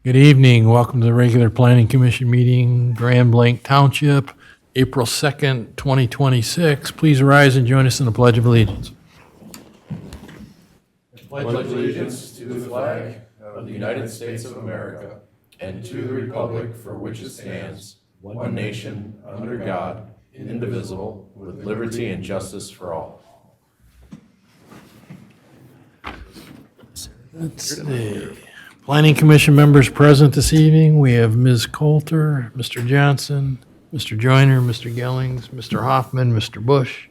Good evening. Welcome to the regular Planning Commission meeting, Grand Blanc Township, April 2nd, 2026. Please rise and join us in the Pledge of Allegiance. Pledge allegiance to the flag of the United States of America and to the republic for which it stands, one nation, under God, indivisible, with liberty and justice for all. Let's see. Planning Commission members present this evening. We have Ms. Coulter, Mr. Johnson, Mr. Joyner, Mr. Gellings, Mr. Hoffman, Mr. Bush,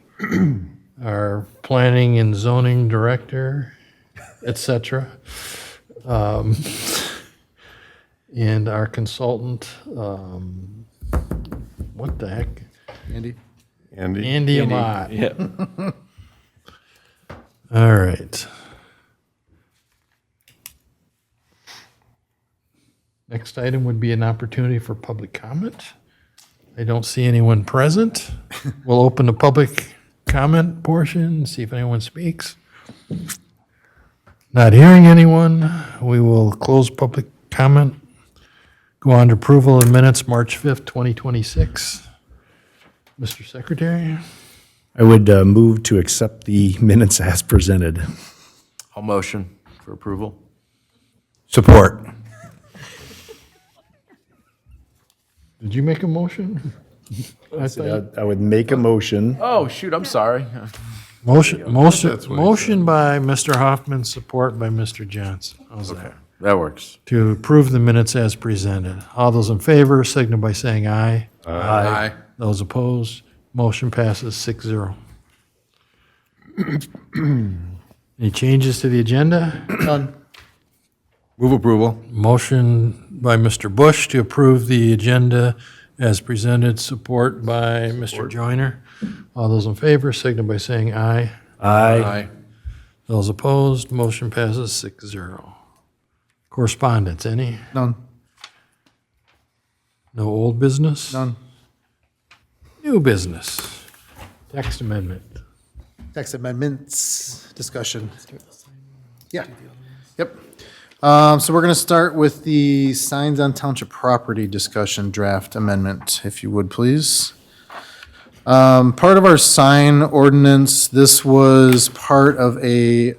our Planning and Zoning Director, etc. And our consultant, what the heck? Andy Amat. Yeah. All right. Next item would be an opportunity for public comment. I don't see anyone present. We'll open the public comment portion, see if anyone speaks. Not hearing anyone, we will close public comment. Go on to approval of minutes, March 5th, 2026. Mr. Secretary? I would move to accept the minutes as presented. I'll motion for approval. Support. Did you make a motion? I would make a motion. Oh, shoot, I'm sorry. Motion by Mr. Hoffman, support by Mr. Johnson. How's that? That works. To approve the minutes as presented. All those in favor, signal by saying aye. Aye. Those opposed, motion passes 6-0. Any changes to the agenda? None. Move approval. Motion by Mr. Bush to approve the agenda as presented, support by Mr. Joyner. All those in favor, signal by saying aye. Aye. Those opposed, motion passes 6-0. Correspondence, any? None. No old business? None. New business? Text amendment. Text amendments discussion. Yeah. Yep. So we're going to start with the signs on township property discussion draft amendment, if you would, please. Part of our sign ordinance, this was part of a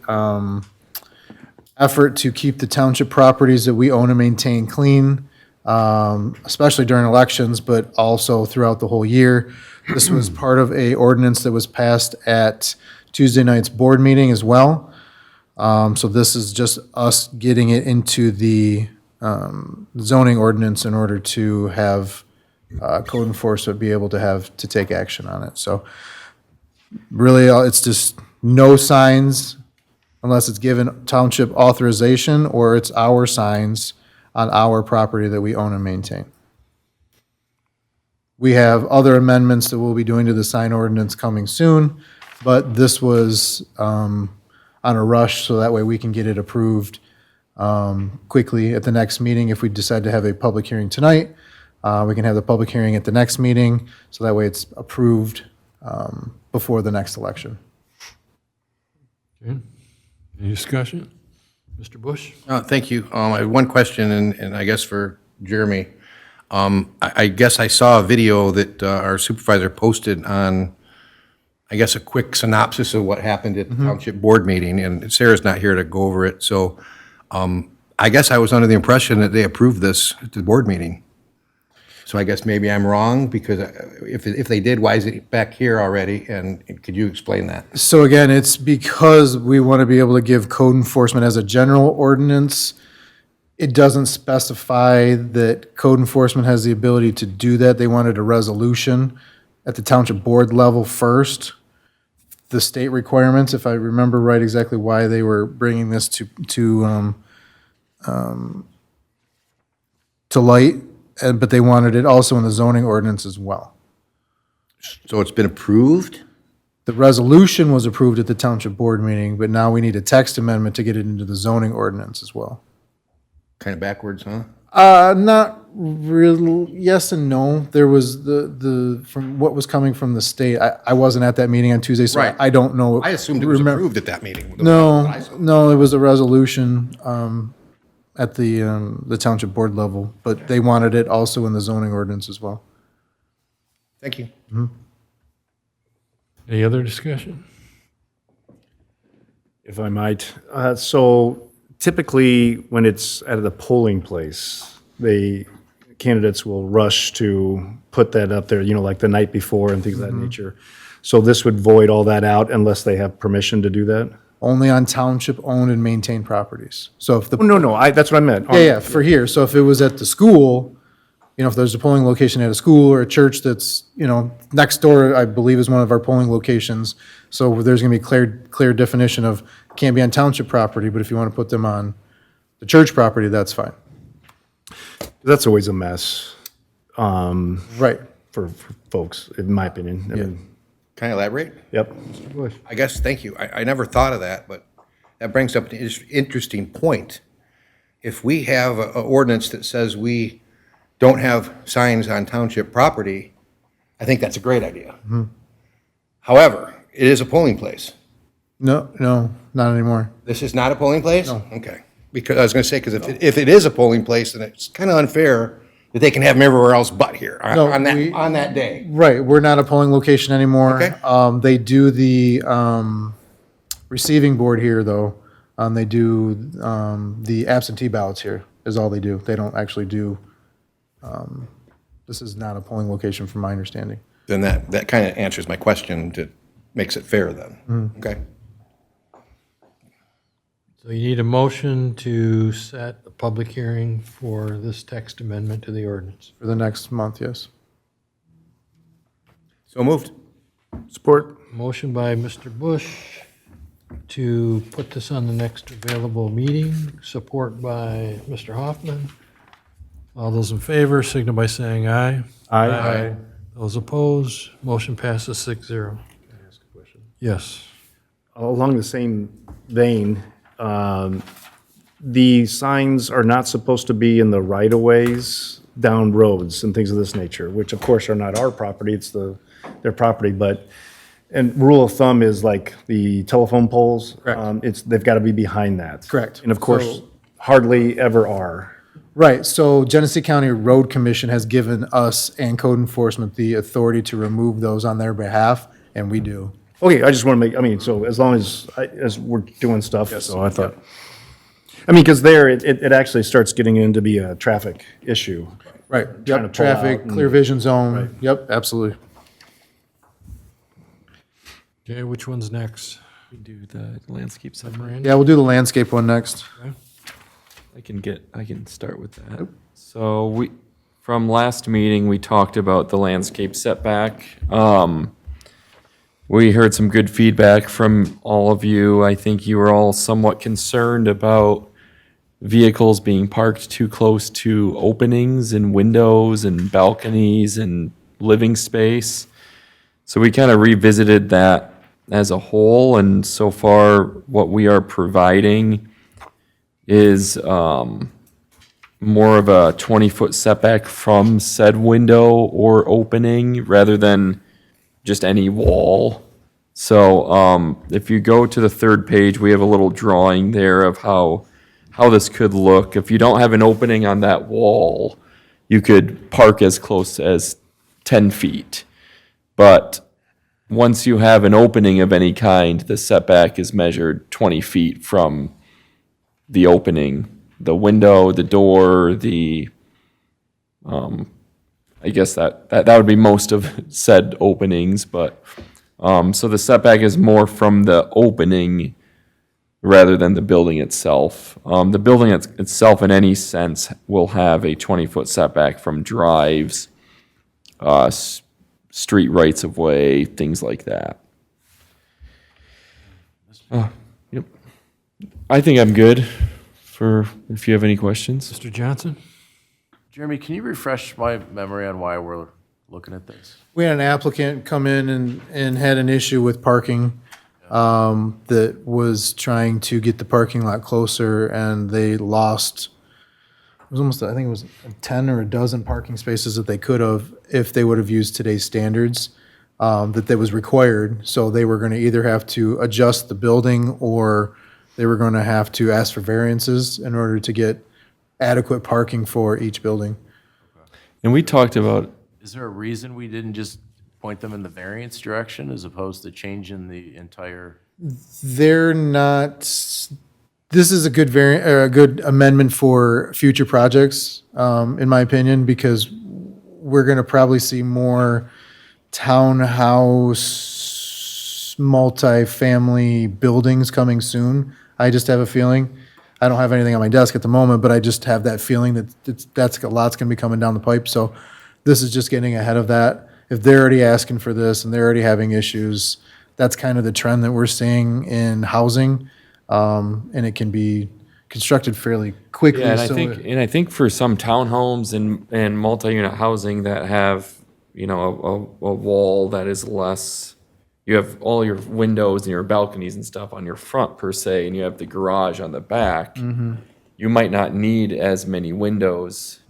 effort to keep the township properties that we own and maintain clean, especially during elections, but also throughout the whole year. This was part of a ordinance that was passed at Tuesday night's board meeting as well. So this is just us getting it into the zoning ordinance in order to have code enforcement be able to take action on it. So really, it's just no signs unless it's given township authorization or it's our signs on our property that we own and maintain. We have other amendments that we'll be doing to the sign ordinance coming soon, but this was on a rush, so that way we can get it approved quickly at the next meeting. If we decide to have a public hearing tonight, we can have the public hearing at the next meeting, so that way it's approved before the next election. Okay. Any discussion? Mr. Bush? Thank you. I have one question, and I guess for Jeremy. I guess I saw a video that our supervisor posted on, I guess, a quick synopsis of what happened at the township board meeting, and Sarah's not here to go over it, so I guess I was under the impression that they approved this at the board meeting. So I guess maybe I'm wrong, because if they did, why is it back here already, and could you explain that? So again, it's because we want to be able to give code enforcement as a general ordinance. It doesn't specify that code enforcement has the ability to do that. They wanted a resolution at the township board level first. The state requirements, if I remember right, exactly why they were bringing this to light, but they wanted it also in the zoning ordinance as well. So it's been approved? The resolution was approved at the township board meeting, but now we need a text amendment to get it into the zoning ordinance as well. Kind of backwards, huh? Not really, yes and no. There was from what was coming from the state, I wasn't at that meeting on Tuesday, so Right. I don't know. I assumed it was approved at that meeting. No, it was a resolution at the township board level, but they wanted it also in the zoning ordinance as well. Thank you. Any other discussion? If I might. So typically, when it's at the polling place, candidates will rush to put that up there, like the night before and things of that nature. So this would void all that out unless they have permission to do that? Only on township-owned and maintained properties. So if the, Oh, no, that's what I meant. yeah, for here, so if it was at the school, if there's a polling location at a school or a church that's, next door, I believe is one of our polling locations. So there's gonna be clear definition of can't be on township property, but if you wanna put them on the church property, that's fine. That's always a mess Right. for folks, in my opinion. I mean, Can I elaborate? Yep. I guess, thank you. I never thought of that, but that brings up an interesting point. If we have an ordinance that says we don't have signs on township property, I think that's a great idea. However, it is a polling place. No, not anymore. This is not a polling place? No. Okay. Because I was going to say, because if it is a polling place, then it's kind of unfair that they can have them everywhere else but here No, on that day. Right, we're not a polling location anymore. Okay. They do the receiving board here, though. They do the absentee ballots here, is all they do. They don't actually do, this is not a polling location from my understanding. Then that kind of answers my question, makes it fair then. Okay. So you need a motion to set a public hearing for this text amendment to the ordinance. For the next month, yes. So moved. Support. Motion by Mr. Bush to put this on the next available meeting, support by Mr. Hoffman. All those in favor, signal by saying aye. Aye. Those opposed, motion passes 6-0. Can I ask a question? Yes. Along the same vein, the signs are not supposed to be in the right-of-ways down roads and things of this nature, which of course are not our property, it's their property, and rule of thumb is like the telephone poles. Correct. They've got to be behind that. Correct. And of course, So- hardly ever are. Right, so Genesee County Road Commission has given us and code enforcement the authority to remove those on their behalf, and we do. Okay, I just want to so as long as we're doing stuff, so I thought. Because there, it actually starts getting into be a traffic issue. Right, Trying to pull yep, traffic, out and- clear vision zone, yep, absolutely. Okay, which one's next? We do the landscape summary. Yeah, we'll do the landscape one next. I can start with that. So from last meeting, we talked about the landscape setback. We heard some good feedback from all of you. I think you were all somewhat concerned about vehicles being parked too close to openings and windows and balconies and living space. So we kind of revisited that as a whole, and so far what we are providing is more of a 20-foot setback from said window or opening rather than just any wall. So if you go to the third page, we have a little drawing there of how this could look. If you don't have an opening on that wall, you could park as close as 10 feet. But once you have an opening of any kind, the setback is measured 20 feet from the opening, the window, the door, I guess that would be most of said openings, but, so the setback is more from the opening rather than the building itself. The building itself, in any sense, will have a 20-foot setback from drives, street rights of way, things like that. Yep. I think I'm good for if you have any questions. Mr. Johnson? Jeremy, can you refresh my memory on why we're looking at this? We had an applicant come in and had an issue with parking, that was trying to get the parking lot closer, and they lost, it was almost, I think it was 10 or a dozen parking spaces that they could have, if they would have used today's standards, that was required. So they were gonna either have to adjust the building, or they were gonna have to ask for variances in order to get adequate parking for each building. And we talked about, Is there a reason we didn't just point them in the variance direction as opposed to changing the entire? They're not, this is a good a good amendment for future projects, in my opinion, because we're gonna probably see more townhouse, multifamily buildings coming soon. I just have a feeling. I don't have anything on my desk at the moment, but I just have that feeling that that's a lot's gonna be coming down the pipe, so this is just getting ahead of that. If they're already asking for this and they're already having issues, that's kind of the trend that we're seeing in housing, and it can be constructed fairly quickly. yeah, and I so think for some townhomes and multi-unit housing that have, you know, a wall that is less, you have all your windows and your balconies and stuff on your front per se, and you have the garage on the back, you might not need as many windows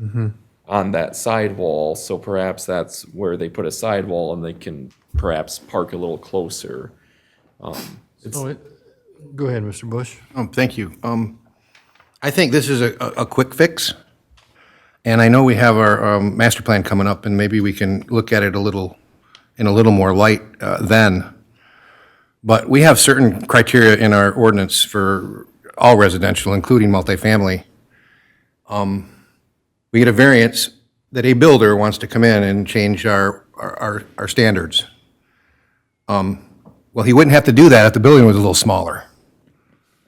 on that sidewall, so perhaps that's where they put a sidewall and they can perhaps park a little closer. Go ahead, Mr. Bush. Thank you. I think this is a quick fix, and I know we have our master plan coming up, and maybe we can look at it in a little more light then. But we have certain criteria in our ordinance for all residential, including multifamily. We get a variance that a builder wants to come in and change our standards. Well, he wouldn't have to do that if the building was a little smaller.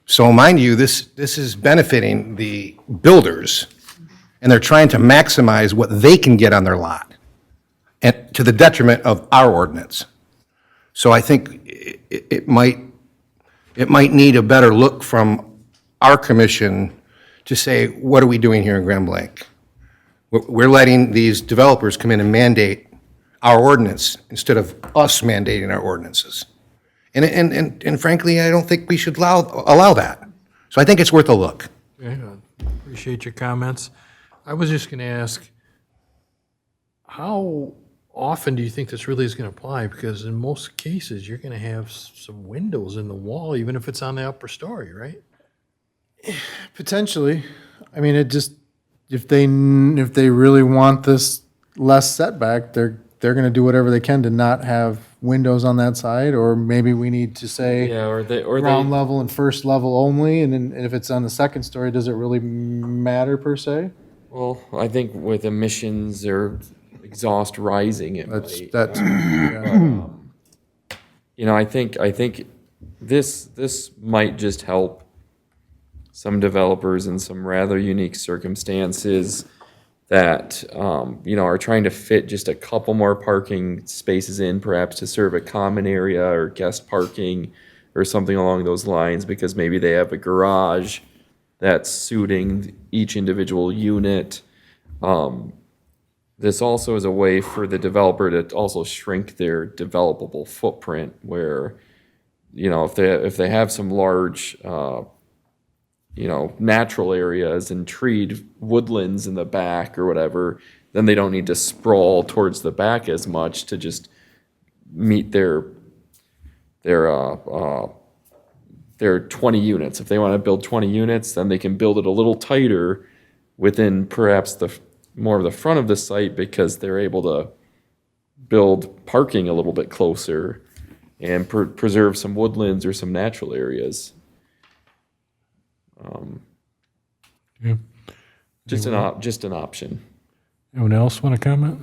So mind you, this is benefiting the builders, and they're trying to maximize what they can get on their lot, and to the detriment of our ordinance. So I think it might need a better look from our commission to say, what are we doing here in Grand Blanc? We're letting these developers come in and mandate our ordinance instead of us mandating our ordinances. And frankly, I don't think we should allow that. So I think it's worth a look. Okay, appreciate your comments. I was just going to ask, how often do you think this really is going to apply? Because in most cases, you're going to have some windows in the wall, even if it's on the upper story, right? potentially, I mean, it just, if they really want this less setback, they're gonna do whatever they can to not have windows on that side, or maybe we need to say Yeah, or they ground level and first level only, and then if it's on the second story, does it really matter per se? well, I think with emissions or exhaust rising, it might. That's, yeah. You know, I think this might just help some developers in some rather unique circumstances that, you know, are trying to fit just a couple more parking spaces in, perhaps to serve a common area or guest parking or something along those lines, because maybe they have a garage that's suiting each individual unit. This also is a way for the developer to also shrink their developable footprint, where, you know, if they have some large, you know, natural areas and treed woodlands in the back or whatever, then they don't need to sprawl towards the back as much to just meet their 20 units. If they want to build 20 units, then they can build it a little tighter within perhaps more of the front of the site, because they're able to build parking a little bit closer and preserve some woodlands or some natural areas. Just an option. Anyone else want to comment?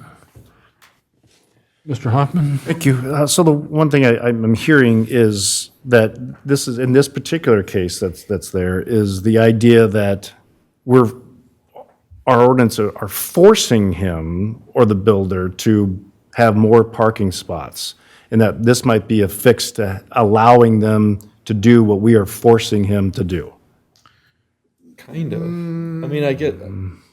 Mr. Hoffman? Thank you. So the one thing I'm hearing is that this is, in this particular case that's there, is the idea that our ordinance are forcing him or the builder to have more parking spots, and that this might be a fix to allowing them to do what we are forcing him to do. Kind of. I mean, I get,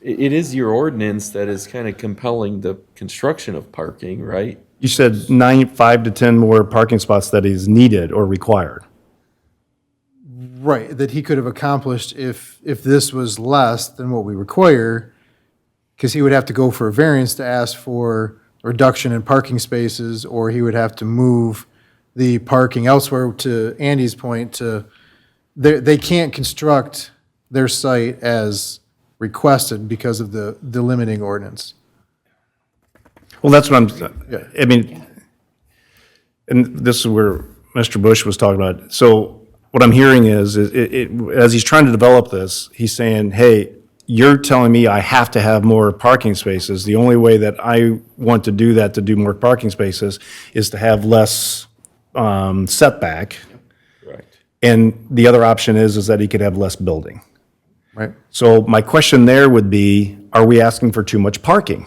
it is your ordinance that is kind of compelling the construction of parking, right? You said 5 to 10 more parking spots that is needed or required. Right, that he could have accomplished if this was less than what we require, because he would have to go for a variance to ask for a reduction in parking spaces, or he would have to move the parking elsewhere. To Andy's point, they can't construct their site as requested because of the limiting ordinance. Well, that's what I mean, and this is where Mr. Bush was talking about. So what I'm hearing is, as he's trying to develop this, he's saying, hey, you're telling me I have to have more parking spaces. The only way that I want to do that, to do more parking spaces, is to have less setback. Correct. And the other option is that he could have less building. Right. So my question there would be, are we asking for too much parking?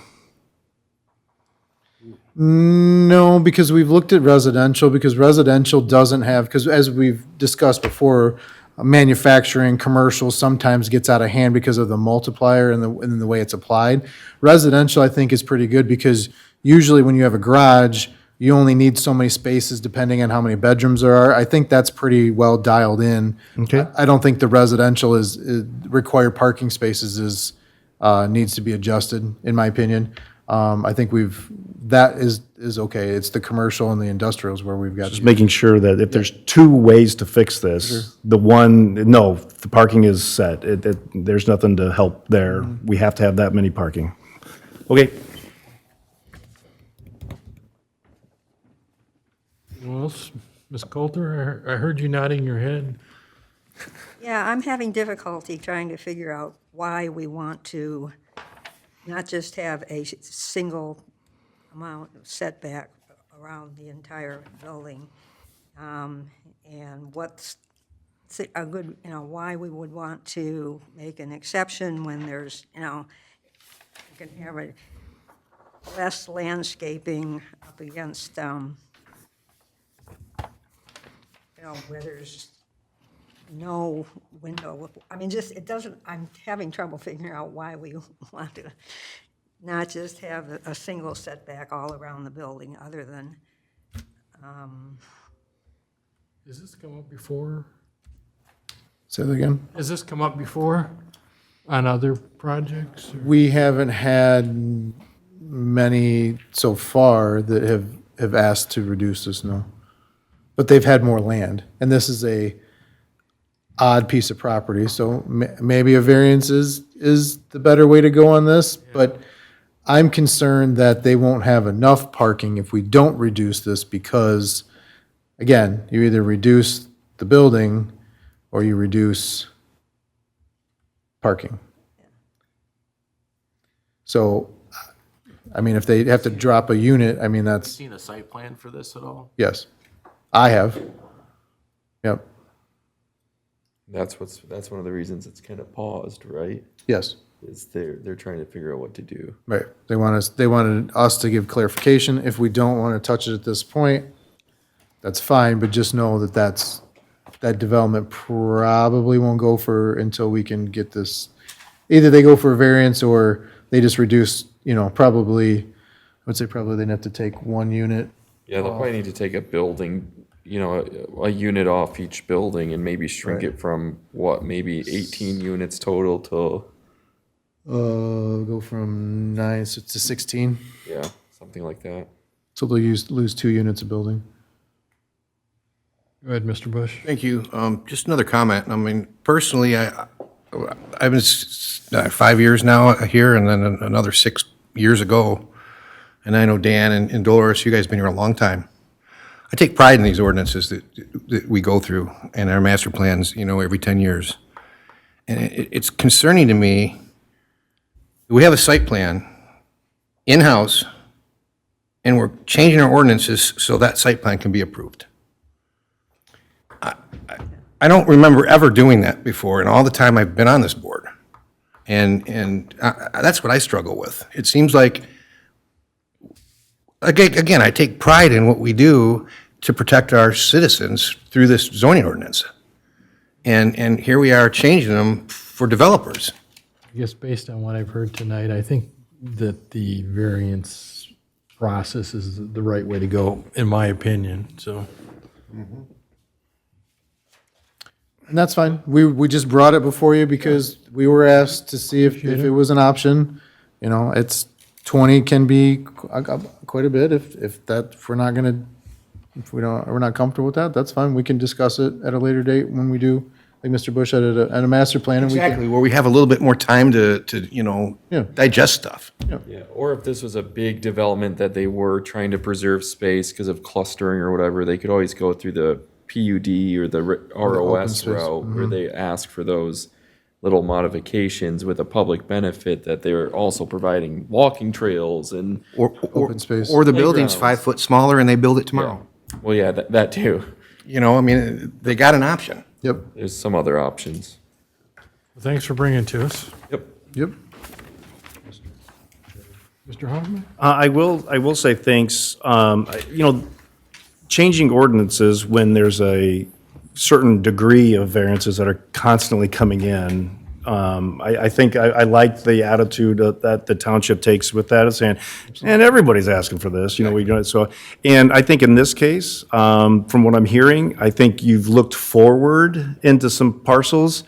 No, because we've looked at residential, because residential doesn't have, because as we've discussed before, manufacturing, commercial sometimes gets out of hand because of the multiplier and the way it's applied. Residential, I think, is pretty good because usually when you have a garage, you only need so many spaces depending on how many bedrooms there are. I think that's pretty well dialed in. Okay. I don't think the residential is required parking spaces needs to be adjusted, in my opinion. I think that is okay. It's the commercial and the industrials where we've got. Just making sure that if there's two ways to fix this, the parking is set. There's nothing to help there. We have to have that many parking. Okay. Anyone else? Ms. Coulter, I heard you nodding your head. Yeah, I'm having difficulty trying to figure out why we want to not just have a single amount of setback around the entire building, and what's a good, why we would want to make an exception when there's, you can have a less landscaping up against, where there's no window. I mean, just, it doesn't, I'm having trouble figuring out why we want to not just have a single setback all around the building, other than, Has this come up before? Say that again? Has this come up before on other projects? Or- We haven't had many so far that have asked to reduce this, no. But they've had more land, and this is a odd piece of property, so maybe a variance is the better way to go on this, but I'm concerned that they won't have enough parking if we don't reduce this because, again, you either reduce the building or you reduce parking. So, I mean, if they have to drop a unit, I mean, that's, Seen a site plan for this at all? yes, I have. Yep, That's one of the reasons it's kind of paused, right? yes. Is they're trying to figure out what to do. Right. They wanted us to give clarification. If we don't want to touch it at this point, that's fine, but just know that that development probably won't go until we can get this. Either they go for a variance or they just reduce, probably, I would say probably they'd have to take one unit. Yeah, they'll probably need to take a building, a unit off each building and maybe shrink it from maybe 18 units total to, Go from 9 to 16. yeah, something like that. So they'll lose 2 units of building. Go ahead, Mr. Bush. Thank you. Just another comment. I mean, personally, I've been 5 years now here and then another 6 years ago. And I know Dan and Dolores, you guys have been here a long time. I take pride in these ordinances that we go through and our master plans, every 10 years. And it's concerning to me, we have a site plan in-house and we're changing our ordinances so that site plan can be approved. I don't remember ever doing that before in all the time I've been on this board. And that's what I struggle with. It seems like, again, I take pride in what we do to protect our citizens through this zoning ordinance. And here we are changing them for developers. I guess based on what I've heard tonight, I think that the variance process is the right way to go, in my opinion, so. And that's fine. We just brought it before you because we were asked to see if it was an option. It's 20 can be quite a bit if we're not comfortable with that, that's fine. We can discuss it at a later date when we do like Mr. Bush said, at a master plan. And we can- Exactly, where we have a little bit more time to Yeah. digest stuff. Yeah, or if this was a big development that they were trying to preserve space because of clustering or whatever, they could always go through the PUD or the ROS space. route where they ask for those little modifications with a public benefit that they're also providing walking trails and, Open space. Or the building's Playgrounds. 5 foot smaller and they build it tomorrow. well, yeah, that too. You know, I mean, they got an option. Yep, There's some other options. Thanks for bringing it to us. Yep. yep. Mr. Hoffman? I will say thanks. Changing ordinances when there's a certain degree of variances that are constantly coming in. I think I like the attitude that the township takes with that, of saying, and everybody's asking for this, so, and I think in this case, from what I'm hearing, I think you've looked forward into some parcels.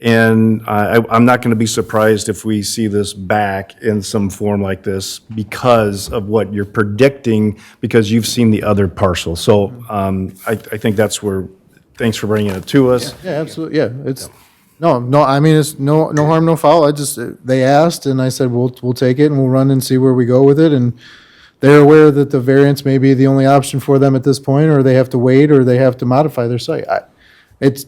And I'm not going to be surprised if we see this back in some form like this because of what you're predicting, because you've seen the other parcel. So I think that's where, thanks for bringing it to us. Yeah, absolutely, yeah, it's, no, I mean, it's no harm, no foul, they asked, and I said, we'll take it, and we'll run and see where we go with it, and they're aware that the variance may be the only option for them at this point, or they have to wait, or they have to modify their site. It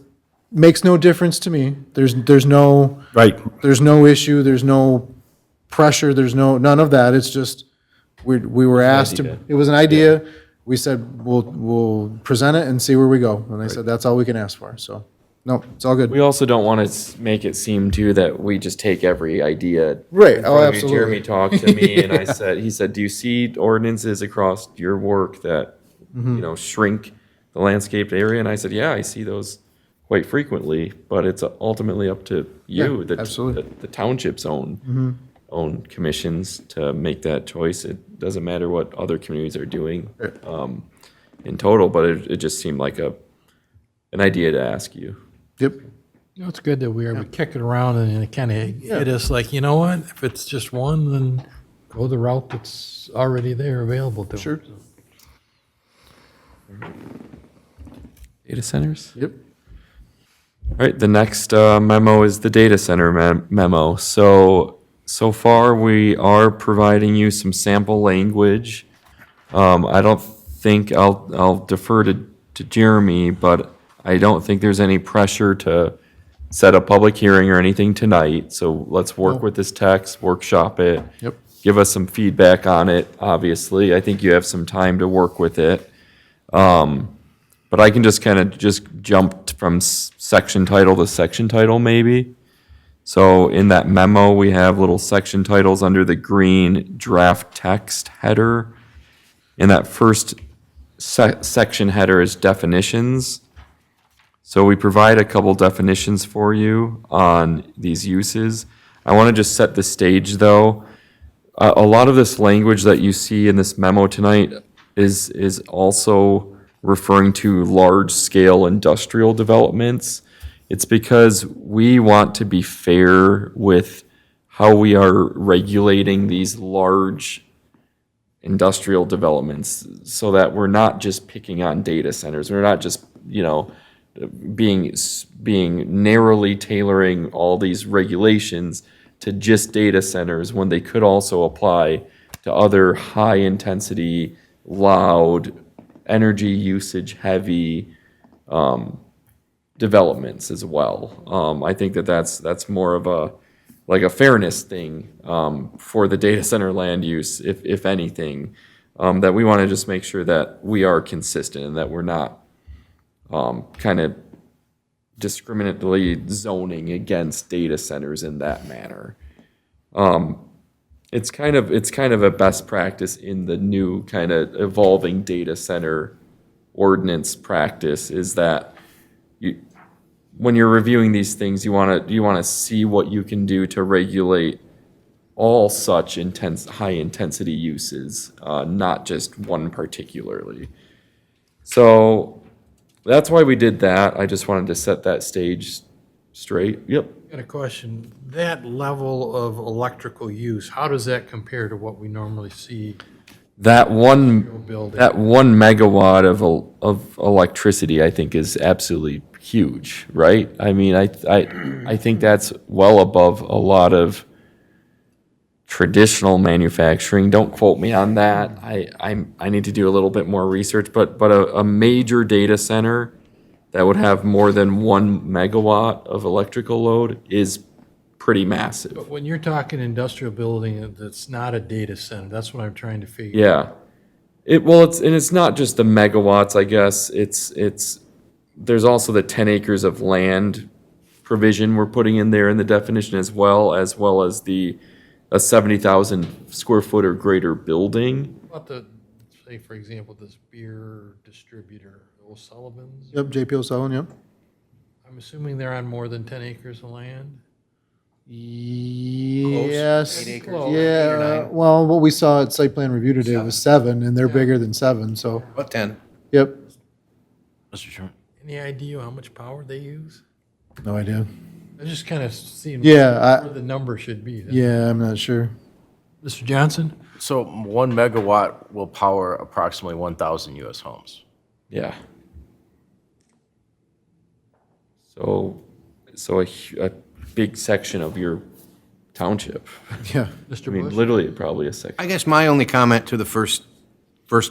makes no difference to me, there's no, Right. there's no issue, there's no pressure, there's none of that, it's just, we were asked to, idea. it was an idea, we said, we'll present it and see where we go, and they said, that's all we can ask for, so, no, it's all good. We also don't want to make it seem too that we just take every idea. Right, in oh, front of you. absolutely. Jeremy talked to me and he said, do you see ordinances across your work that, shrink the landscaped area? And I said, yeah, I see those quite frequently, but it's ultimately up to you, Yeah, absolutely. the township's own commissions to make that choice. It doesn't matter what other communities are doing in total, but it just seemed like an idea to ask you. Yep, It's good that we kick it around and it kind of hit us like, you know what? If it's just one, then go the route that's already there available to them. Sure. Data centers? yep. All right, the next memo is the data center memo. So far, we are providing you some sample language. I don't think, I'll defer to Jeremy, but I don't think there's any pressure to set a public hearing or anything tonight. So let's work with this text, workshop it. Yep. Give us some feedback on it, obviously. I think you have some time to work with it. But I can just kind of jump from section title to section title maybe. So in that memo, we have little section titles under the green draft text header. And that first section header is definitions. So we provide a couple definitions for you on these uses. I want to just set the stage though. A lot of this language that you see in this memo tonight is also referring to large-scale industrial developments. It's because we want to be fair with how we are regulating these large industrial developments so that we're not just picking on data centers. We're not just, being narrowly tailoring all these regulations to just data centers when they could also apply to other high-intensity, loud, energy usage heavy developments as well. I think that's more of a fairness thing for the data center land use, if anything, that we want to just make sure that we are consistent and that we're not kind of discriminately zoning against data centers in that manner. It's kind of a best practice in the new kind of evolving data center ordinance practice is that when you're reviewing these things, you want to see what you can do to regulate all such high intensity uses, not just one particularly. So that's why we did that. I just wanted to set that stage straight. Yep. Got a question. That level of electrical use, how does that compare to what we normally see that one building. that 1 megawatt of electricity, I think, is absolutely huge, right? I mean, I think that's well above a lot of traditional manufacturing. Don't quote me on that. I need to do a little bit more research, but a major data center that would have more than 1 megawatt of electrical load is pretty massive. But when you're talking industrial building that's not a data center, that's what I'm trying to figure. Yeah. It's not just the megawatts, I guess. There's also the 10 acres of land provision we're putting in there in the definition as well as a 70,000 square foot or greater building. About the, say, for example, this beer distributor, O'Sullivan's. Yep, JP O'Sullivan, yep. I'm assuming they're on more than 10 acres of land? Yes. 8 acres, Close. 8 or Yeah, 9, well, what we saw at site plan review today was 7, and they're bigger than 7, so, about 10. yep, Mr. Chairman. Any idea how much power they use? no idea. I was just kind of seeing Yeah, where the number should be. Yeah, I'm not sure. Mr. Johnson? So 1 megawatt will power approximately 1,000 US homes. Yeah. So a big section of your township. Yeah. I Mr. mean, Bush? literally probably a section. I guess my only comment to the first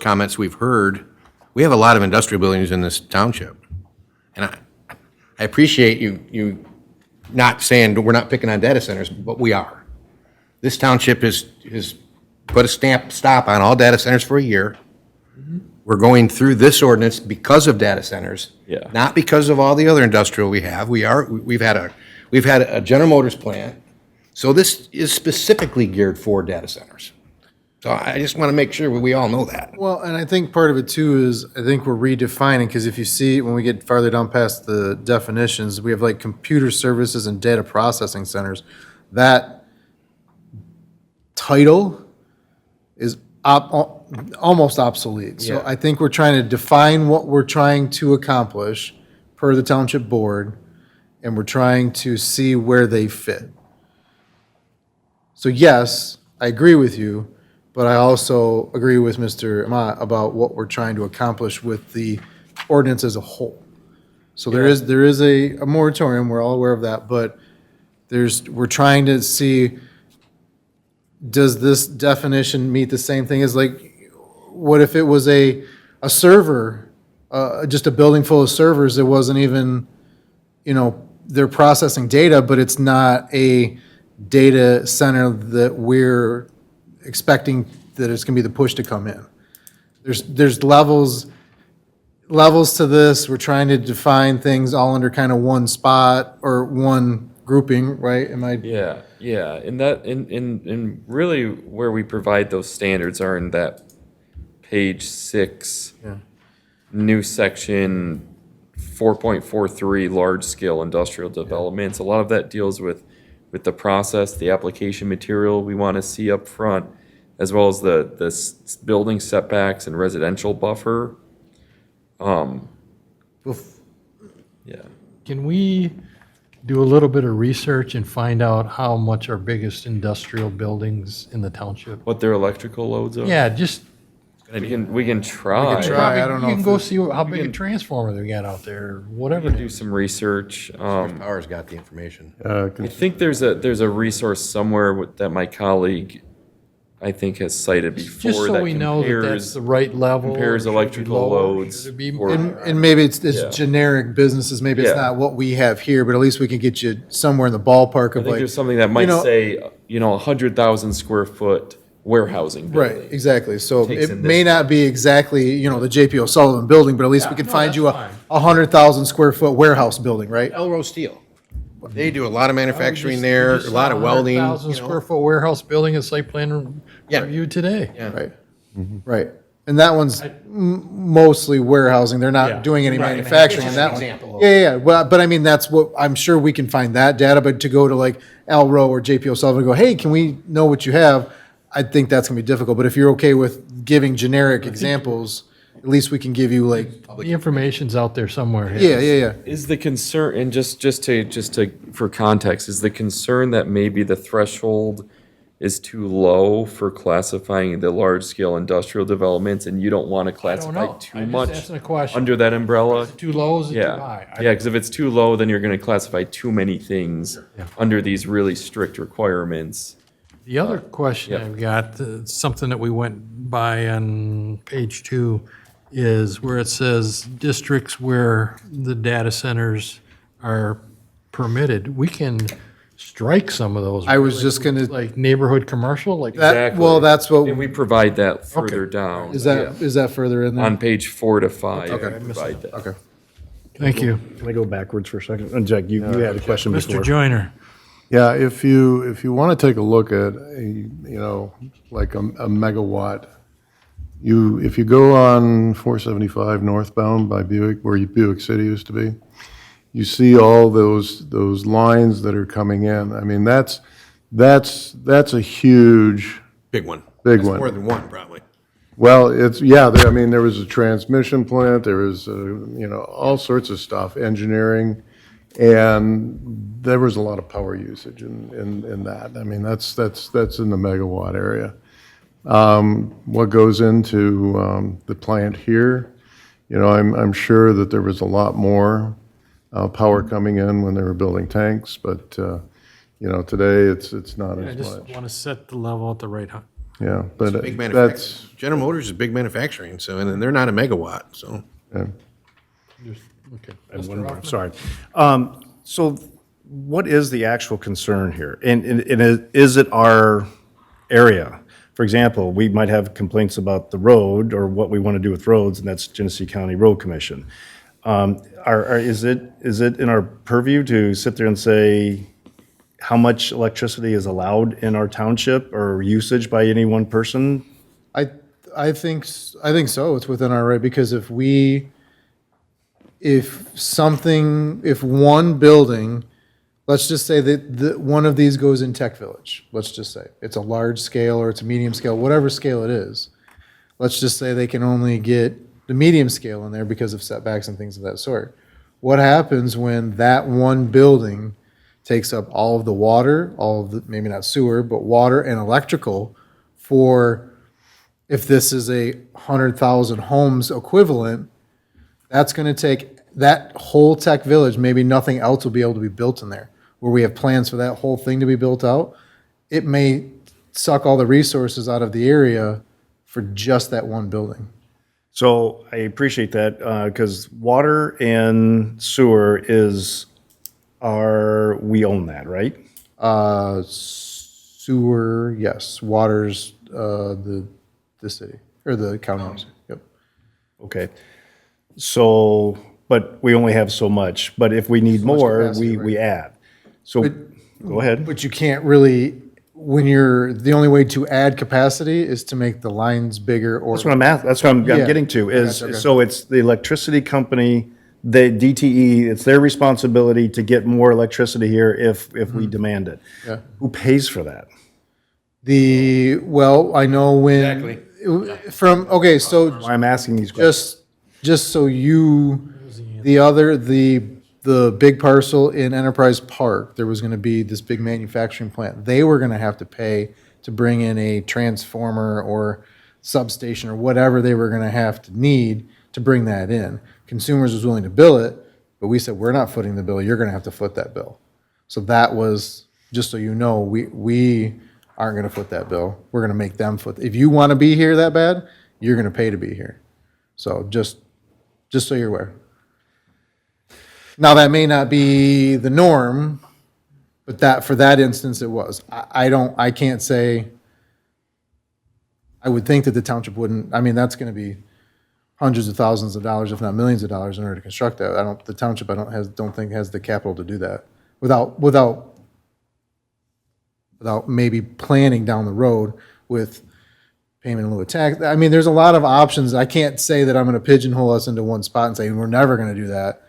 comments we've heard, we have a lot of industrial buildings in this township. And I appreciate you not saying we're not picking on data centers, but we are. This township has put a stop on all data centers for a year. We're going through this ordinance because of data centers. Yeah. Not because of all the other industrial we have. We've had a General Motors plant. So this is specifically geared for data centers. So I just want to make sure we all know that. Well, and I think part of it too is, I think we're redefining, because if you see, when we get farther down past the definitions, we have like computer services and data processing centers. That title is almost obsolete. So Yeah. I think we're trying to define what we're trying to accomplish per the township board, and we're trying to see where they fit. So yes, I agree with you, but I also agree with Mr. Amat about what we're trying to accomplish with the ordinance as a whole. So there is a moratorium, we're all aware of that, but we're trying to see, does this definition meet the same thing as, like, what if it was a server, just a building full of servers that wasn't even, they're processing data, but it's not a data center that we're expecting that it's gonna be the push to come in. There's levels to this. We're trying to define things all under kind of one spot or one grouping, right? Yeah, and that, and really where we provide those standards are in that page 6, new section 4.43, large-scale industrial developments. A lot of that deals with the process, the application material we want to see up front, as well as the building setbacks and residential buffer. Yeah. Can we do a little bit of research and find out how much our biggest industrial buildings in the township? What their electrical loads are? Yeah, just. We can try. try. I don't know You can if go it- see how big a transformer they got out there, or whatever. Do some research. Power's got the information. I think there's a resource somewhere that my colleague, I think, has cited before Just so that we know that that's compares the right level. compares should it be electrical lower, loads should it be or- more? And maybe it's Yeah. generic businesses, maybe it's Yeah. not what we have here, but at least we can get you somewhere in the ballpark I of think like. there's something that might know- say, 100,000 square foot warehousing building. Right, exactly. So Takes it in may this not be exactly, the JP O'Sullivan building, but at least we can no, find that's you fine. 100,000 square foot warehouse building, right? Elrose Steel. They do a lot of manufacturing there, a lot of welding. 100,000 square foot warehouse building, a site plan Yeah. review today. Right, right. And that one's mostly warehousing. They're Yeah. not doing any Right. manufacturing in It's that just one. an example. Yeah. Well, but I mean, that's what, I'm sure we can find that data, but to go to like Elro or JP O'Sullivan and go, hey, can we know what you have? I think that's gonna be difficult, but if you're okay with giving generic examples, at least we can give you like, The information's out there somewhere. yeah. Is the concern, and just to for context, is the concern that maybe the threshold is too low for classifying the large-scale industrial developments, and you don't want to I don't classify know. too I'm much just asking a question. under that umbrella. Too low, is it too Yeah, high? yeah, because if it's too low, then you're going to classify too many things under these really strict requirements. The other question yeah. I've got, something that we went by on page 2, is where it says districts where the data centers are permitted. We can strike some of those. I was just gonna, Like neighborhood commercial, like. that, well, that's And what, we provide that further down. is that further in there? On page 4 to 5. we provide that. Okay. Thank you. Can I go backwards for a second? Jack, you had a question before. Mr. Joyner. Yeah, if you want to take a look at like a megawatt, if you go on 475 northbound by Buick, where Buick City used to be, you see all those lines that are coming in. I mean, that's a huge, Big one. Big That's one. More than one, probably. well, I mean, there was a transmission plant, there was, all sorts of stuff, engineering, and there was a lot of power usage in that. I mean, that's in the megawatt area. What goes into the plant here, I'm sure that there was a lot more power coming in when they were building tanks, but, today it's not I as just much. want to set the level at the right height. Yeah, but Big that's, manufacturing. General Motors is big manufacturing, so, and they're not a megawatt, so. yeah. Okay. And one more, sorry. So what is the actual concern here? And is it our area? For example, we might have complaints about the road or what we want to do with roads, and that's Genesee County Road Commission. Is it in our purview to sit there and say how much electricity is allowed in our township or usage by any one person? I think so. It's within our right, because if one building, let's just say that one of these goes in Tech Village, let's just say, it's a large scale or it's a medium scale, whatever scale it is. Let's just say they can only get the medium scale in there because of setbacks and things of that sort. What happens when that one building takes up all of the water, all of the, maybe not sewer, but water and electrical for, if this is a 100,000 homes equivalent, that's going to take that whole Tech Village, maybe nothing else will be able to be built in there, where we have plans for that whole thing to be built out. It may suck all the resources out of the area for just that one building. So I appreciate that, because water and sewer we own that, right? Sewer, yes. Water's the city, or the county. Yep. Okay. So, but we only have so much, but if we need more, capacity, we add. So, go ahead. But you can't really, the only way to add capacity is to make the lines bigger or. That's what I'm Yeah. getting to, is, Okay. so it's the electricity company, the DTE, it's their responsibility to get more electricity here if we demand it. Yeah. Who pays for that? Well, I know when. Okay, so Why I'm asking these questions. just so the big parcel in Enterprise Park, there was gonna be this big manufacturing plant. They were gonna have to pay to bring in a transformer or substation or whatever they were gonna have to need to bring that in. Consumers was willing to bill it, but we said, we're not footing the bill, you're gonna have to foot that bill. So that was, just so you know, we aren't gonna foot that bill. We're gonna make them foot. If you wanna be here that bad, you're gonna pay to be here. So just so you're aware. Now, that may not be the norm, but for that instance, it was. I can't say, I would think that the township wouldn't, I mean, that's gonna be hundreds of thousands of dollars, if not millions of dollars in order to construct that. The township, I don't think has the capital to do that without maybe planning down the road with payment in lieu of tax. I mean, there's a lot of options. I can't say that I'm gonna pigeonhole us into one spot and say, we're never gonna do that.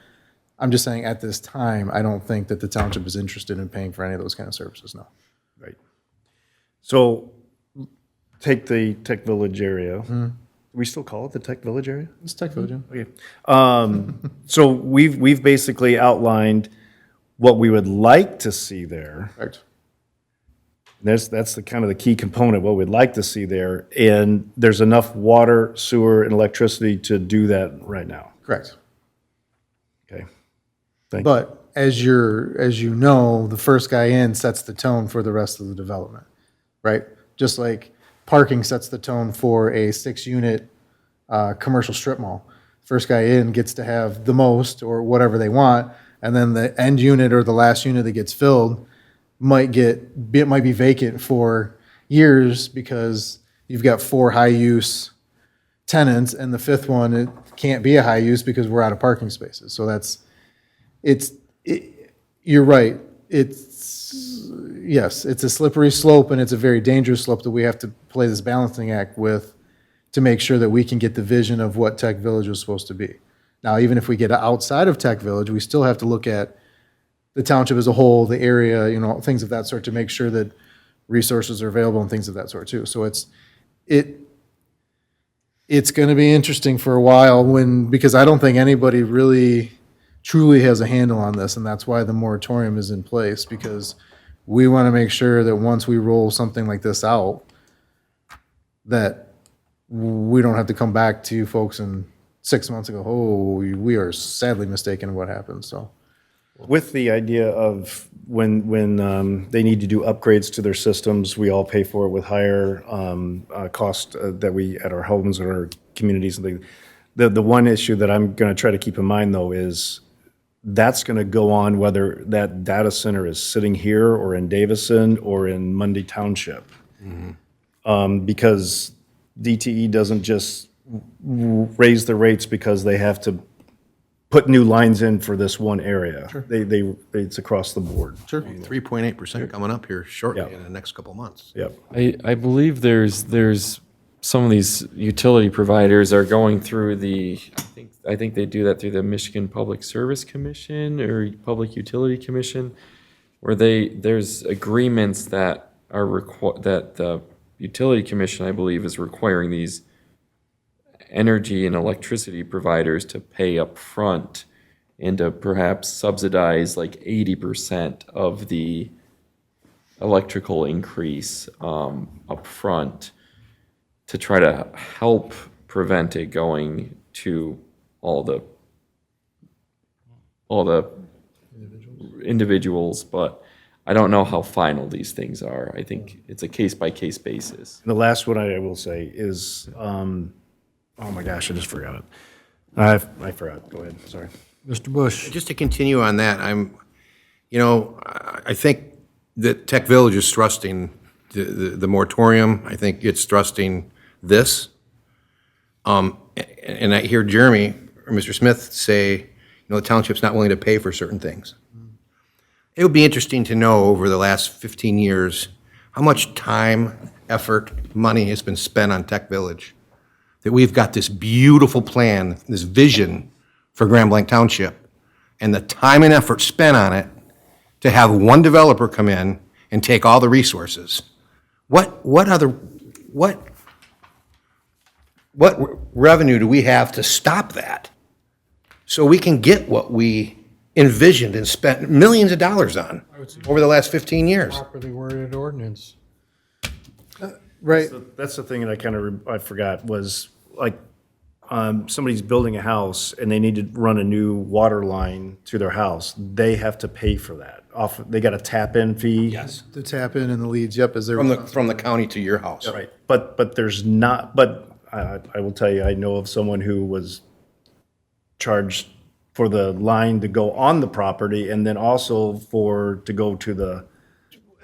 I'm just saying, at this time, I don't think that the township is interested in paying for any of those kind of services, no. Right. So, take the Tech Village area. We still call it the Tech Village area? It's Tech Village. Yeah. Okay. So we've basically outlined what we would like to see there. Correct. That's the kind of the key component, what we'd like to see there. And there's enough water, sewer, and electricity to do that right now. Correct. Okay. Thank you. But as you know, the first guy in sets the tone for the rest of the development, right? Just like parking sets the tone for a 6-unit commercial strip mall. First guy in gets to have the most or whatever they want, and then the end unit or the last unit that gets filled might be vacant for years because you've got 4 high-use tenants, and the 5th one, it can't be a high use because we're out of parking spaces. So you're right. Yes, it's a slippery slope, and it's a very dangerous slope that we have to play this balancing act with to make sure that we can get the vision of what Tech Village was supposed to be. Now, even if we get outside of Tech Village, we still have to look at the township as a whole, the area, things of that sort, to make sure that resources are available and things of that sort too. So it's going to be interesting for a while because I don't think anybody really truly has a handle on this, and that's why the moratorium is in place, because we want to make sure that once we roll something like this out, that we don't have to come back to you folks in 6 months and go, oh, we are sadly mistaken in what happened, so. With the idea of when they need to do upgrades to their systems, we all pay for it with higher cost that we, at our homes or our communities and things. The one issue that I'm going to try to keep in mind, though, is that's going to go on whether that data center is sitting here or in Davison or in Mundy Township. Because DTE doesn't just raise the rates because they have to put new lines in for this one area. Sure. It's across the board. Sure. 3.8% coming up here shortly Yeah. in the next couple of months. Yep. I believe there's some of these utility providers are going through I think they do that through the Michigan Public Service Commission or Public Utility Commission, where there's agreements that that the Utility Commission, I believe, is requiring these energy and electricity providers to pay up front and to perhaps subsidize like 80% of the electrical increase up front to try to help prevent it going to all the individuals, but I don't know how final these things are. I think it's a case-by-case basis. The last one I will say is, oh my gosh, I just forgot it. I forgot. Go ahead, sorry. Mr. Bush? Just to continue on that, I think that Tech Village is thrusting the moratorium. I think it's thrusting this. And I hear Jeremy or Mr. Smith say, the township's not willing to pay for certain things. It would be interesting to know over the last 15 years how much time, effort, money has been spent on Tech Village. That we've got this beautiful plan, this vision for Grand Blanc Township, and the time and effort spent on it to have one developer come in and take all the resources. What revenue do we have to stop that? So we can get what we envisioned and spent millions of dollars on over the last 15 years. Properly worded ordinance. Right. That's the thing that I forgot was like, somebody's building a house and they need to run a new water line to their house. They have to pay for that. They got a tap-in fee. Yes. The tap in and the leads, yep, is there. From the county to your house. Right, but there's not, but I will tell you, I know of someone who was charged for the line to go on the property and then also to go to the.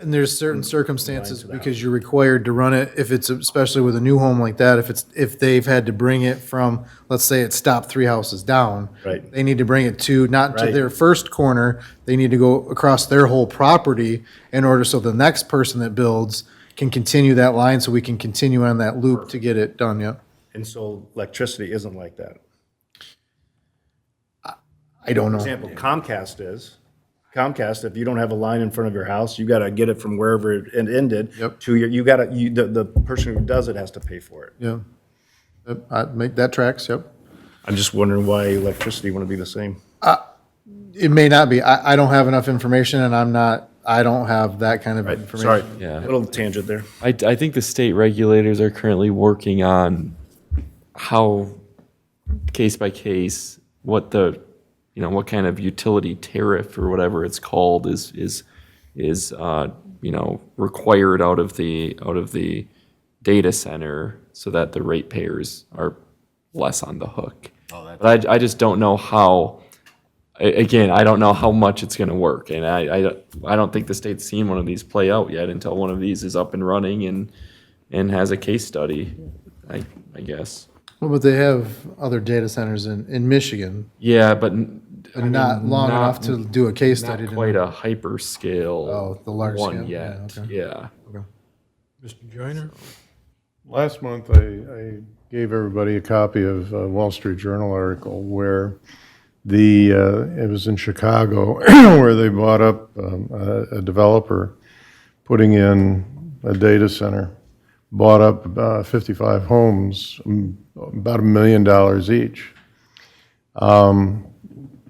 And there's certain circumstances because you're required to run it, if it's, especially with a new home like that, if they've had to bring it from, let's say it stopped 3 houses down. Right. They need to bring it not to Right. their first corner, they need to go across their whole property in order so the next person that builds can continue that line so we can continue on that loop to get it done, yeah. And so electricity isn't like that. I don't For know. example, Comcast is. Comcast, if you don't have a line in front of your house, you gotta get it from wherever it ended. Yep. To the person who does it has to pay for it. Yeah. Yep, make that tracks, yep. I'm just wondering why electricity wouldn't be the same. It may not be. I don't have enough information and I'm not I don't have that kind of information. Sorry, Yeah. little tangent there. I think the state regulators are currently working on how, case by case, what the, what kind of utility tariff or whatever it's called is required out of the data center so that the ratepayers are less on the hook. But I just don't know how, again, I don't know how much it's gonna work, and I don't think the state's seen one of these play out yet until one of these is up and running and has a case study, I guess. Well, but they have other data centers in Michigan, Yeah, but but not long enough to do a case study. not to quite know. a hyperscale Oh, the large one scale, yet. yeah, okay. Yeah. Mr. Joyner? Last month, I gave everybody a copy of a Wall Street Journal article where it was in Chicago, where they bought up a developer putting in a data center, bought up 55 homes, about $1 million each.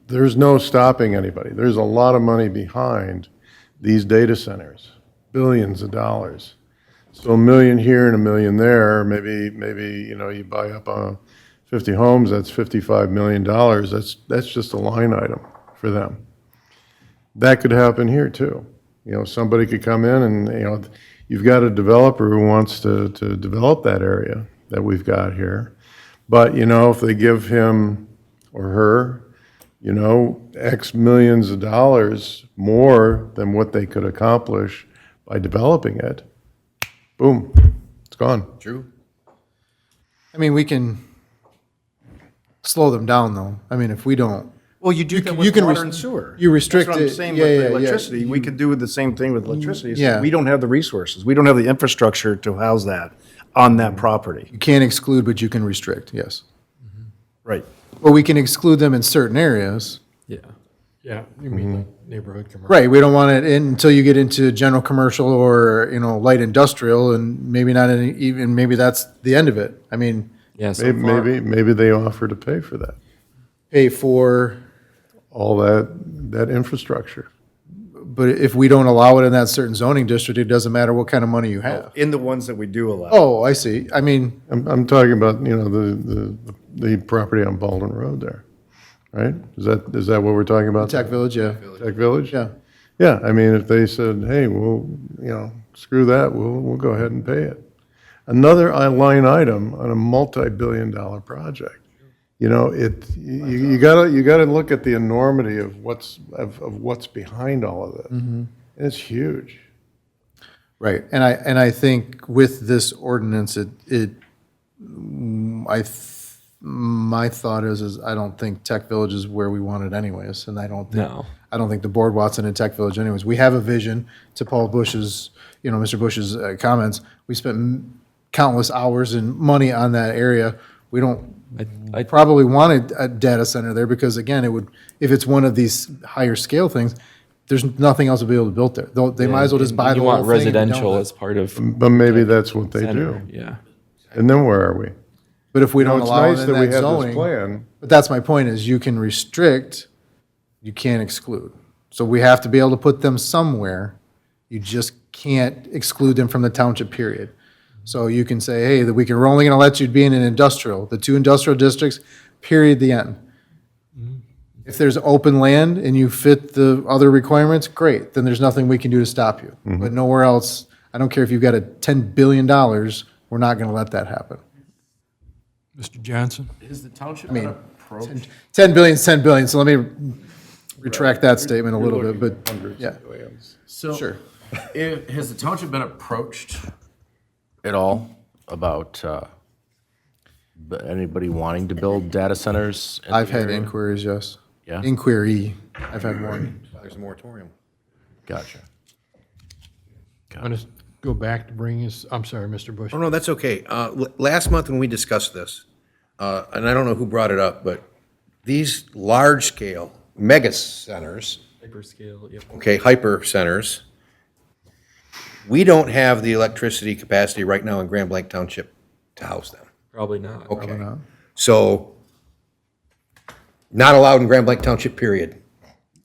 There's no stopping anybody. There's a lot of money behind these data centers, billions of dollars. So $1 million here and $1 million there, maybe you buy up 50 homes, that's $55 million. That's just a line item for them. That could happen here too. Somebody could come in and, you've got a developer who wants to develop that area that we've got here. But, if they give him or her, X millions of dollars more than what they could accomplish by developing it, boom, it's gone. True. I mean, we can slow them down, though. I mean, if we don't, Well, you do that you with can water rest- and sewer. you restrict That's what I'm it. saying Yeah, with yeah, the yeah. electricity. We could do the same thing with electricity. Yeah. We don't have the resources. We don't have the infrastructure to house that on that property. you can't exclude, but you can restrict, yes. Right. Or we can exclude them in certain areas. Yeah. Yeah, you mean like neighborhood commercial? Right, we don't want it in until you get into general commercial or, light industrial, and maybe not any, even, maybe that's the end of it. I mean, Yeah. So Maybe they offer to pay for that, pay for, all that infrastructure. but if we don't allow it in that certain zoning district, it doesn't matter what kind of money you have. In the ones that we do allow. Oh, I see. I mean, I'm talking about, the property on Baldwin Road there, right? Is that what we're talking about? Tech Village, yeah. Tech Village? Yeah. Yeah, I mean, if they said, hey, we'll, screw that, we'll go ahead and pay it. Another line item on a multi-billion-dollar project. You gotta look at the enormity of what's behind all of this. And it's huge. Right, and I think with this ordinance, my thought is I don't think Tech Village is where we want it anyways, and I don't think the board wants it in Tech Village anyways. We have a vision, to Paul Bush's, Mr. Bush's comments. We spent countless hours and money on that area. We don't probably want a data center there because again, if it's one of these higher scale things, there's nothing else to be able to build there. They might as well just buy the you whole want thing and be done residential with it. as part of But maybe that's what they center. do. Yeah. And then where are we? But if we don't It's allow nice it that in we that have this zoning, plan. but that's my point, is you can restrict, you can't exclude. So we have to be able to put them somewhere. You just can't exclude them from the township, period. So you can say, hey, that we're only gonna let you be in an industrial, the 2 industrial districts, period, the end. If there's open land and you fit the other requirements, great, then there's nothing we can do to stop you. But nowhere else, I don't care if you've got a $10 billion, we're not gonna let that happen. Mr. Johnson? Is the township mean, been approached? 10 billion is 10 billion, so let me retract that statement a little bit, but, yeah, So, sure. has the township been approached at all about anybody wanting to build data centers? in the I've had area? inquiries, yes. Yeah? Inquiry, I've had one. There's a moratorium. Gotcha. I'm going to go back to bring us, I'm sorry, Mr. Bush. Oh, no, that's okay. Last month when we discussed this, and I don't know who brought it up, but these large-scale mega centers, Hyperscale. Yep. okay, hyper centers, we don't have the electricity capacity right now in Grand Blanc Township to house them. Probably not. Okay. So, not allowed in Grand Blanc Township, period.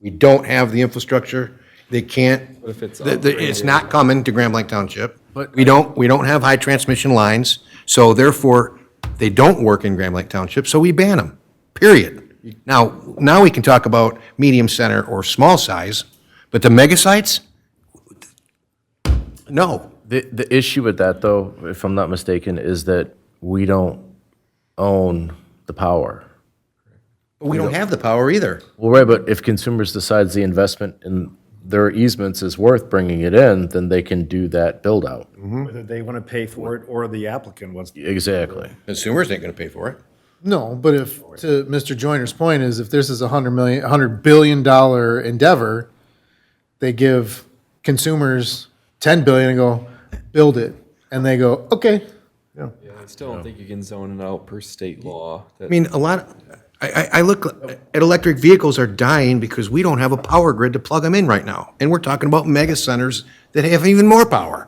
We don't have the infrastructure They can't, But if it's it's not coming to Grand Blanc Township. We don't have high transmission lines, so therefore, they don't work in Grand Blanc Township, so we ban them, period. Now we can talk about medium center or small size, but the mega sites? No. The issue with that, though, if I'm not mistaken, is that we don't own the power. We don't have the power either. Well, right, but if consumers decides the investment in their easements is worth bringing it in, then they can do that build-out. Whether they want to pay for it or the applicant wants to. Exactly. Consumers ain't gonna pay for it. No, but if, to Mr. Joyner's point is, if this is $100 billion endeavor, they give consumers 10 billion and go, build it. And they go, okay. I still don't think you can zone it out per state law. I mean, I look at electric vehicles are dying because we don't have a power grid to plug them in right now. And we're talking about mega centers that have even more power.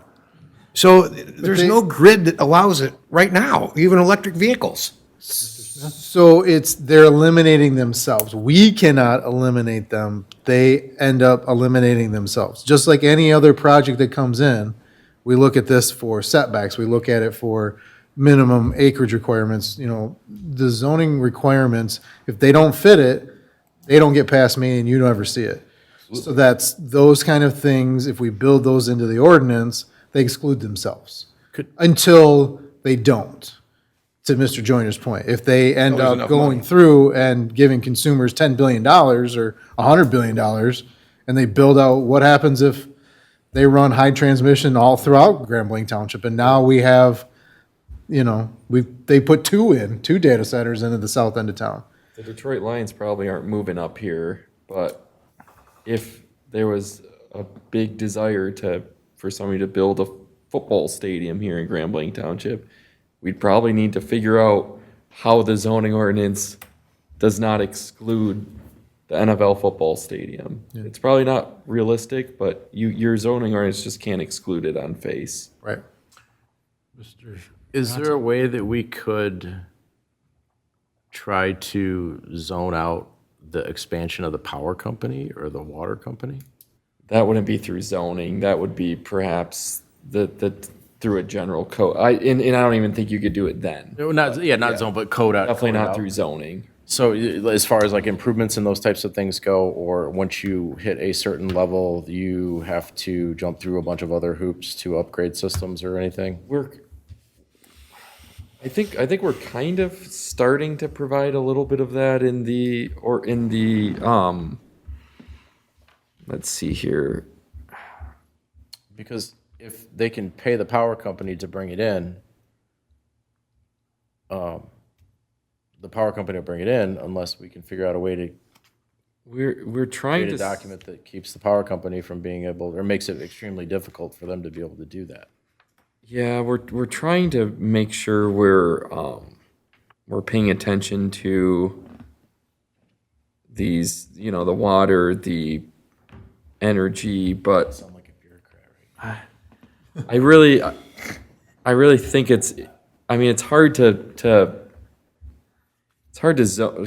So there's no grid that allows it right now, even electric vehicles. So they're eliminating themselves. We cannot eliminate them. They end up eliminating themselves. Just like any other project that comes in, we look at this for setbacks. We look at it for minimum acreage requirements. You know, the zoning requirements, if they don't fit it, they don't get past me and you don't ever see it. So that's those kind of things. If we build those into the ordinance, they exclude themselves until they don't. To Mr. Joyner's point, if they end There's up enough going money. through and giving consumers $10 billion or $100 billion, and they build out, what happens if they run high transmission all throughout Grand Blanc Township? And now we have, you know, they put two data centers into the south end of town. The Detroit Lions probably aren't moving up here, but if there was a big desire for somebody to build a football stadium here in Grand Blanc Township, we'd probably need to figure out how the zoning ordinance does not exclude the NFL football stadium. It's probably not realistic, but your zoning ordinance just can't exclude it on face. Right. Is there a way that we could try to zone out the expansion of the power company or the water company? That wouldn't be through zoning. That would be perhaps through a general code. And I don't even think you could do it then. No, not zone, but code out. Definitely code not out. through zoning. So as far as like improvements and those types of things go, or once you hit a certain level, you have to jump through a bunch of other hoops to upgrade systems or anything? I think we're kind of starting to provide a little bit of that in the let's see here. Because if they can pay the power company to bring it in, the power company will bring it in unless we can figure out a way to We're trying create a to document that keeps the power company from being able, or makes it extremely difficult for them to be able to do that. Yeah, we're trying to make sure we're paying attention to these, you know, the water, the energy, but Sound like a bureaucrat, right? I really think it's hard to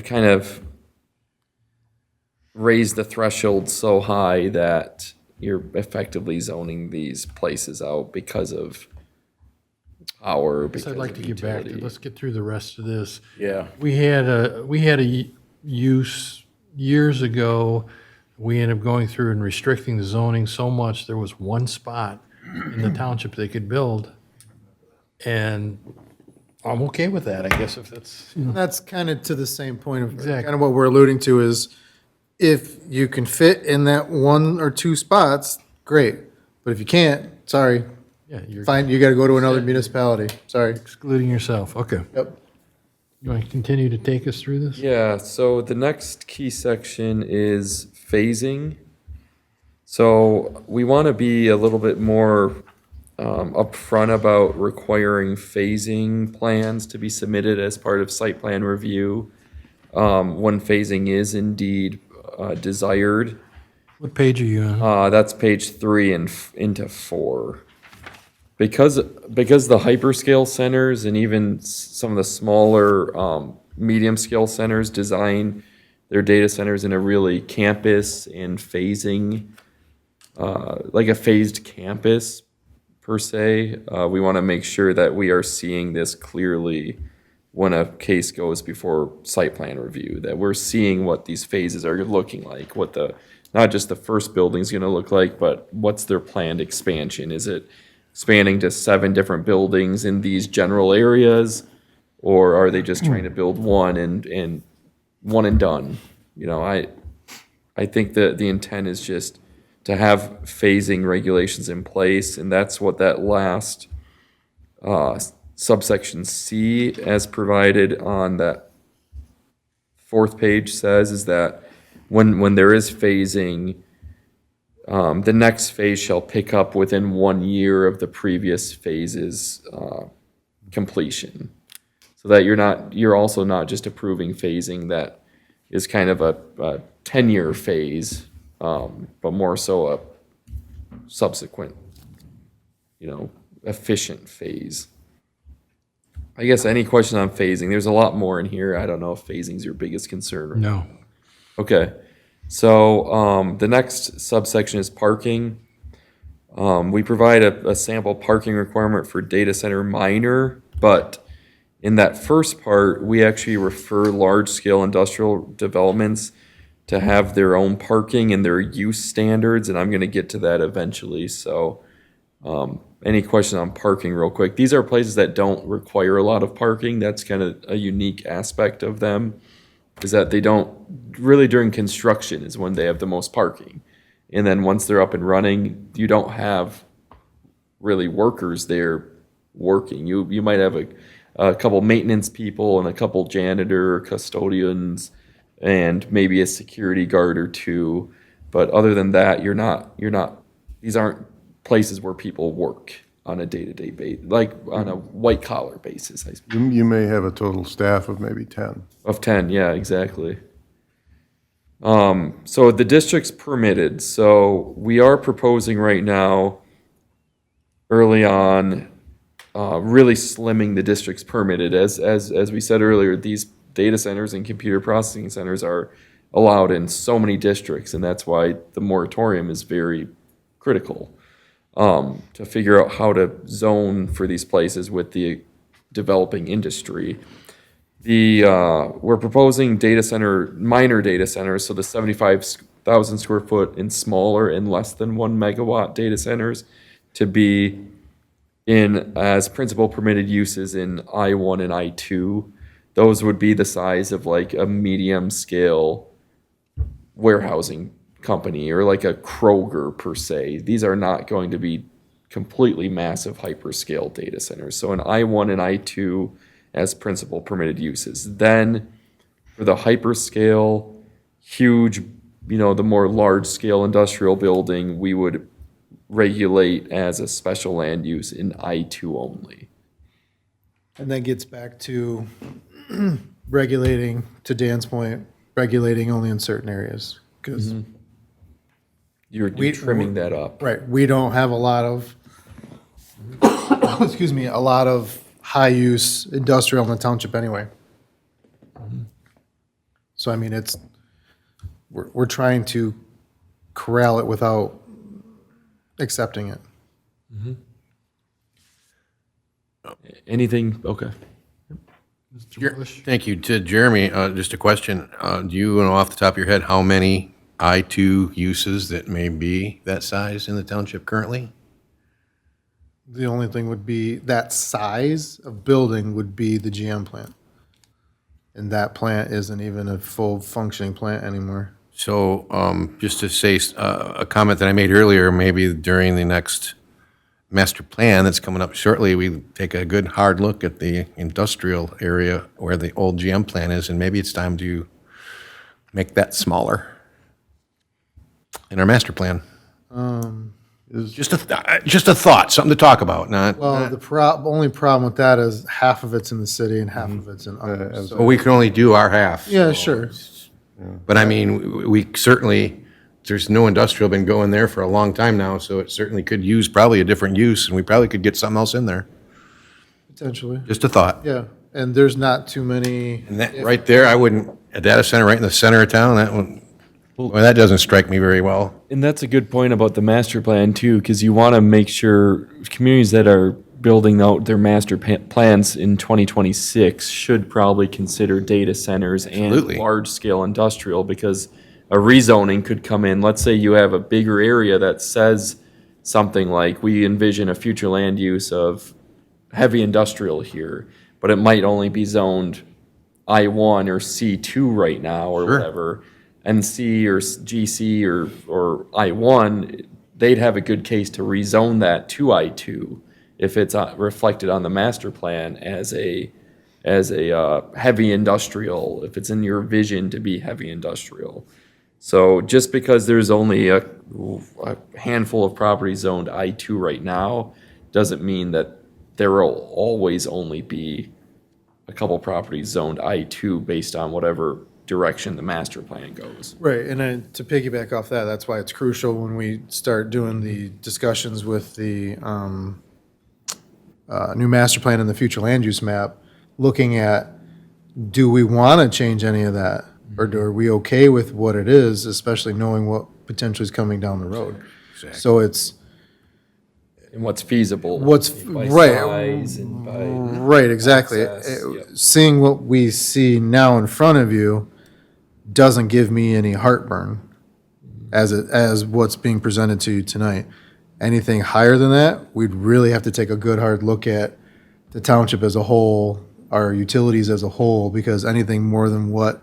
kind of raise the threshold so high that you're effectively zoning these places out because of power, because I'd like of to get back to, utility. let's get through the rest of this. Yeah. We had a use years ago. We ended up going through and restricting the zoning so much, there was one spot in the township they could build. And I'm okay with that, I guess, if that's, you know. That's kind of to the same point of, Exactly. kind of what we're alluding to is, if you can fit in that one or two spots, great. But if you can't, sorry, Yeah, you're fine, you gotta go to another municipality, sorry. excluding yourself. Okay. Yep. You want to continue to take us through this? Yeah, so the next key section is phasing. So we want to be a little bit more upfront about requiring phasing plans to be submitted as part of site plan review when phasing is indeed desired. What page are you on? That's page 3 and into 4. Because the hyperscale centers and even some of the smaller medium scale centers design their data centers in a really campus and phasing like a phased campus per se. We want to make sure that we are seeing this clearly when a case goes before site plan review, that we're seeing what these phases are looking like, what the, not just the first building's going to look like, but what's their planned expansion? Is it expanding to 7 different buildings in these general areas? Or are they just trying to build one and one and done? You know, I think that the intent is just to have phasing regulations in place, and that's what that last subsection C, as provided on that 4th page, says, is that when there is phasing, the next phase shall pick up within 1 year of the previous phase's completion. So that you're also not just approving phasing that is kind of a 10-year phase, but more so a subsequent, efficient phase. I guess any question on phasing? There's a lot more in here. I don't know if phasing's your biggest concern. No. Okay. So the next subsection is parking. We provide a sample parking requirement for data center minor, but in that first part, we actually refer large-scale industrial developments to have their own parking and their use standards, and I'm going to get to that eventually. So any question on parking real quick? These are places that don't require a lot of parking. That's kind of a unique aspect of them, is that they don't, really during construction is when they have the most parking. And then once they're up and running, you don't have really workers there working. You might have a couple maintenance people and a couple janitor or custodians and maybe a security guard or 2. But other than that, you're not, these aren't places where people work on a day-to-day basis, like on a white-collar basis, I suppose. You may have a total staff of maybe 10. Of 10, yeah, exactly. So the district's permitted. So we are proposing right now, early on, really slimming the district's permitted. As we said earlier, these data centers and computer processing centers are allowed in so many districts, and that's why the moratorium is very critical. To figure out how to zone for these places with the developing industry. We're proposing minor data centers, so the 75,000 square foot and smaller and less than 1 megawatt data centers to be in as principal permitted uses in I-1 and I-2. Those would be the size of like a medium scale warehousing company or like a Kroger per se. These are not going to be completely massive hyperscale data centers. So an I-1 and I-2 as principal permitted uses. Then for the hyperscale, huge, the more large scale industrial building, we would regulate as a special land use in I-2 only. And that gets back to regulating, to Dan's point, regulating only in certain areas. Because, You're trimming that up. right, we don't have a lot of, excuse me, a lot of high-use industrial in the township anyway. So, I mean, we're trying to corral it without accepting it. Anything? Okay. Thank you. To Jeremy, just a question. Do you know off the top of your head how many I-2 uses that may be that size in the township currently? The only thing would be, that size of building would be the GM plant. And that plant isn't even a full functioning plant anymore. So just to say a comment that I made earlier, maybe during the next master plan that's coming up shortly, we take a good hard look at the industrial area where the old GM plant is, and maybe it's time to make that smaller in our master plan. Just a thought, something to talk about, not, Well, the only problem with that is half of it's in the city and half of it's in others. So- well, we can only do our half. Yeah, sure. But I mean, we certainly, there's no industrial been going there for a long time now, so it certainly could use probably a different use, and we probably could get something else in there. Potentially, Just a thought. yeah. And there's not too many, And that, right there, I wouldn't, a data center right in the center of town, that one, Well, that doesn't strike me very well. And that's a good point about the master plan too, because you want to make sure communities that are building out their plans in 2026 should probably consider data centers Absolutely. and large-scale industrial, because a rezoning could come in. Let's say you have a bigger area that says something like, we envision a future land use of heavy industrial here, but it might only be zoned I1 or C2 right now or Sure. whatever. And C or GC or I1, they'd have a good case to rezone that to I2 if it's reflected on the master plan as a heavy industrial, if it's in your vision to be heavy industrial. So just because there's only a handful of properties zoned I2 right now, doesn't mean that there will always only be a couple properties zoned I2 based on whatever direction the master plan goes. Right, and then to piggyback off that, that's why it's crucial when we start doing the discussions with the new master plan and the future land use map, looking at, do we want to change any of that? Or are we okay with what it is, especially knowing what potentially is coming down the road? So it's, And what's feasible. What's- by right. size and by right, exactly. access, yep. Seeing what we see now in front of you doesn't give me any heartburn as what's being presented to you tonight. Anything higher than that, we'd really have to take a good hard look at the township as a whole, our utilities as a whole, because anything more than what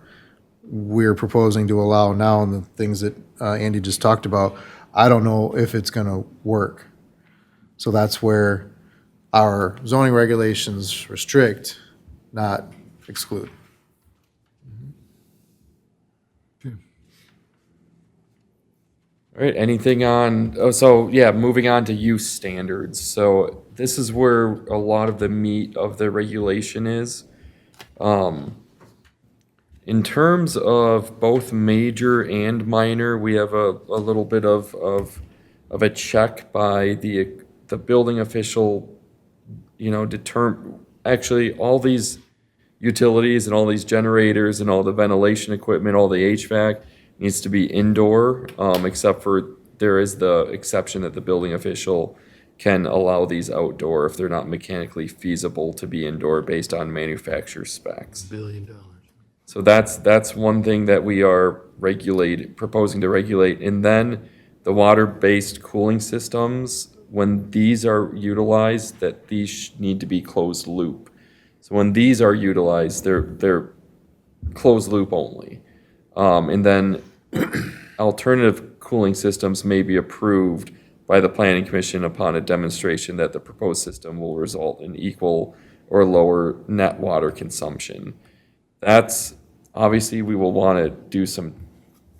we're proposing to allow now and the things that Andy just talked about, I don't know if it's going to work. So that's where our zoning regulations restrict, not exclude. All right, anything on, so yeah, moving on to use standards. So this is where a lot of the meat of the regulation is. In terms of both major and minor, we have a little bit of a check by the building official, actually, all these utilities and all these generators and all the ventilation equipment, all the HVAC needs to be indoor, except for there is the exception that the building official can allow these outdoor if they're not mechanically feasible to be indoor based on manufacturer specs. $1 billion. So that's one thing that we are proposing to regulate. And then the water-based cooling systems, when these are utilized, that these need to be closed loop. So when these are utilized, they're closed loop only. And then alternative cooling systems may be approved by the Planning Commission upon a demonstration that the proposed system will result in equal or lower net water consumption. That's, obviously, we will want to do some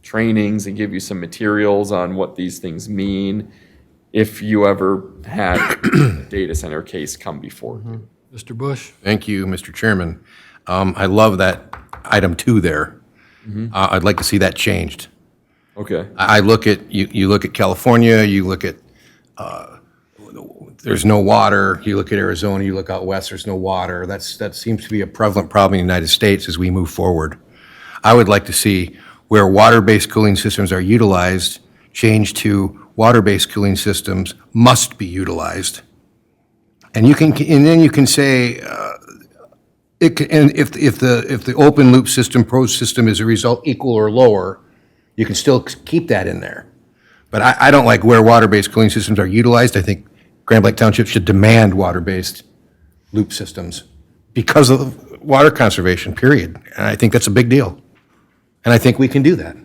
trainings and give you some materials on what these things mean if you ever had a data center case come before you. Mr. Bush? Thank you, Mr. Chairman. I love that item 2 there. I'd like to see that changed. Okay. I look at, you look at California, you look at, there's no water, you look at Arizona, you look out west, there's no water. That seems to be a prevalent problem in the United States as we move forward. I would like to see where water-based cooling systems are utilized, change to water-based cooling systems must be utilized. And then you can say, and if the open loop system, pros system is a result equal or lower, you can still keep that in there. But I don't like where water-based cooling systems are utilized. I think Grand Blanc Township should demand water-based loop systems because of water conservation, period. And I think that's a big deal. And I think we can do that.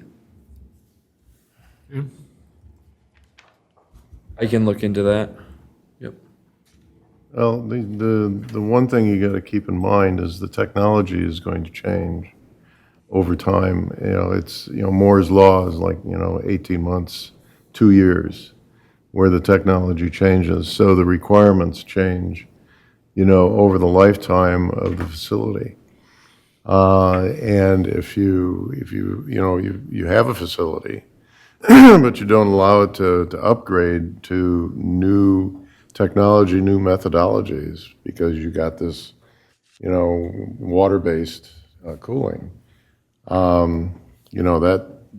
I can look into that. Yep. Well, the one thing you got to keep in mind is the technology is going to change over time. It's, Moore's law is like, 18 months, 2 years, where the technology changes. So the requirements change, over the lifetime of the facility. And if you have a facility, but you don't allow it to upgrade to new technology, new methodologies, because you got this, water-based cooling,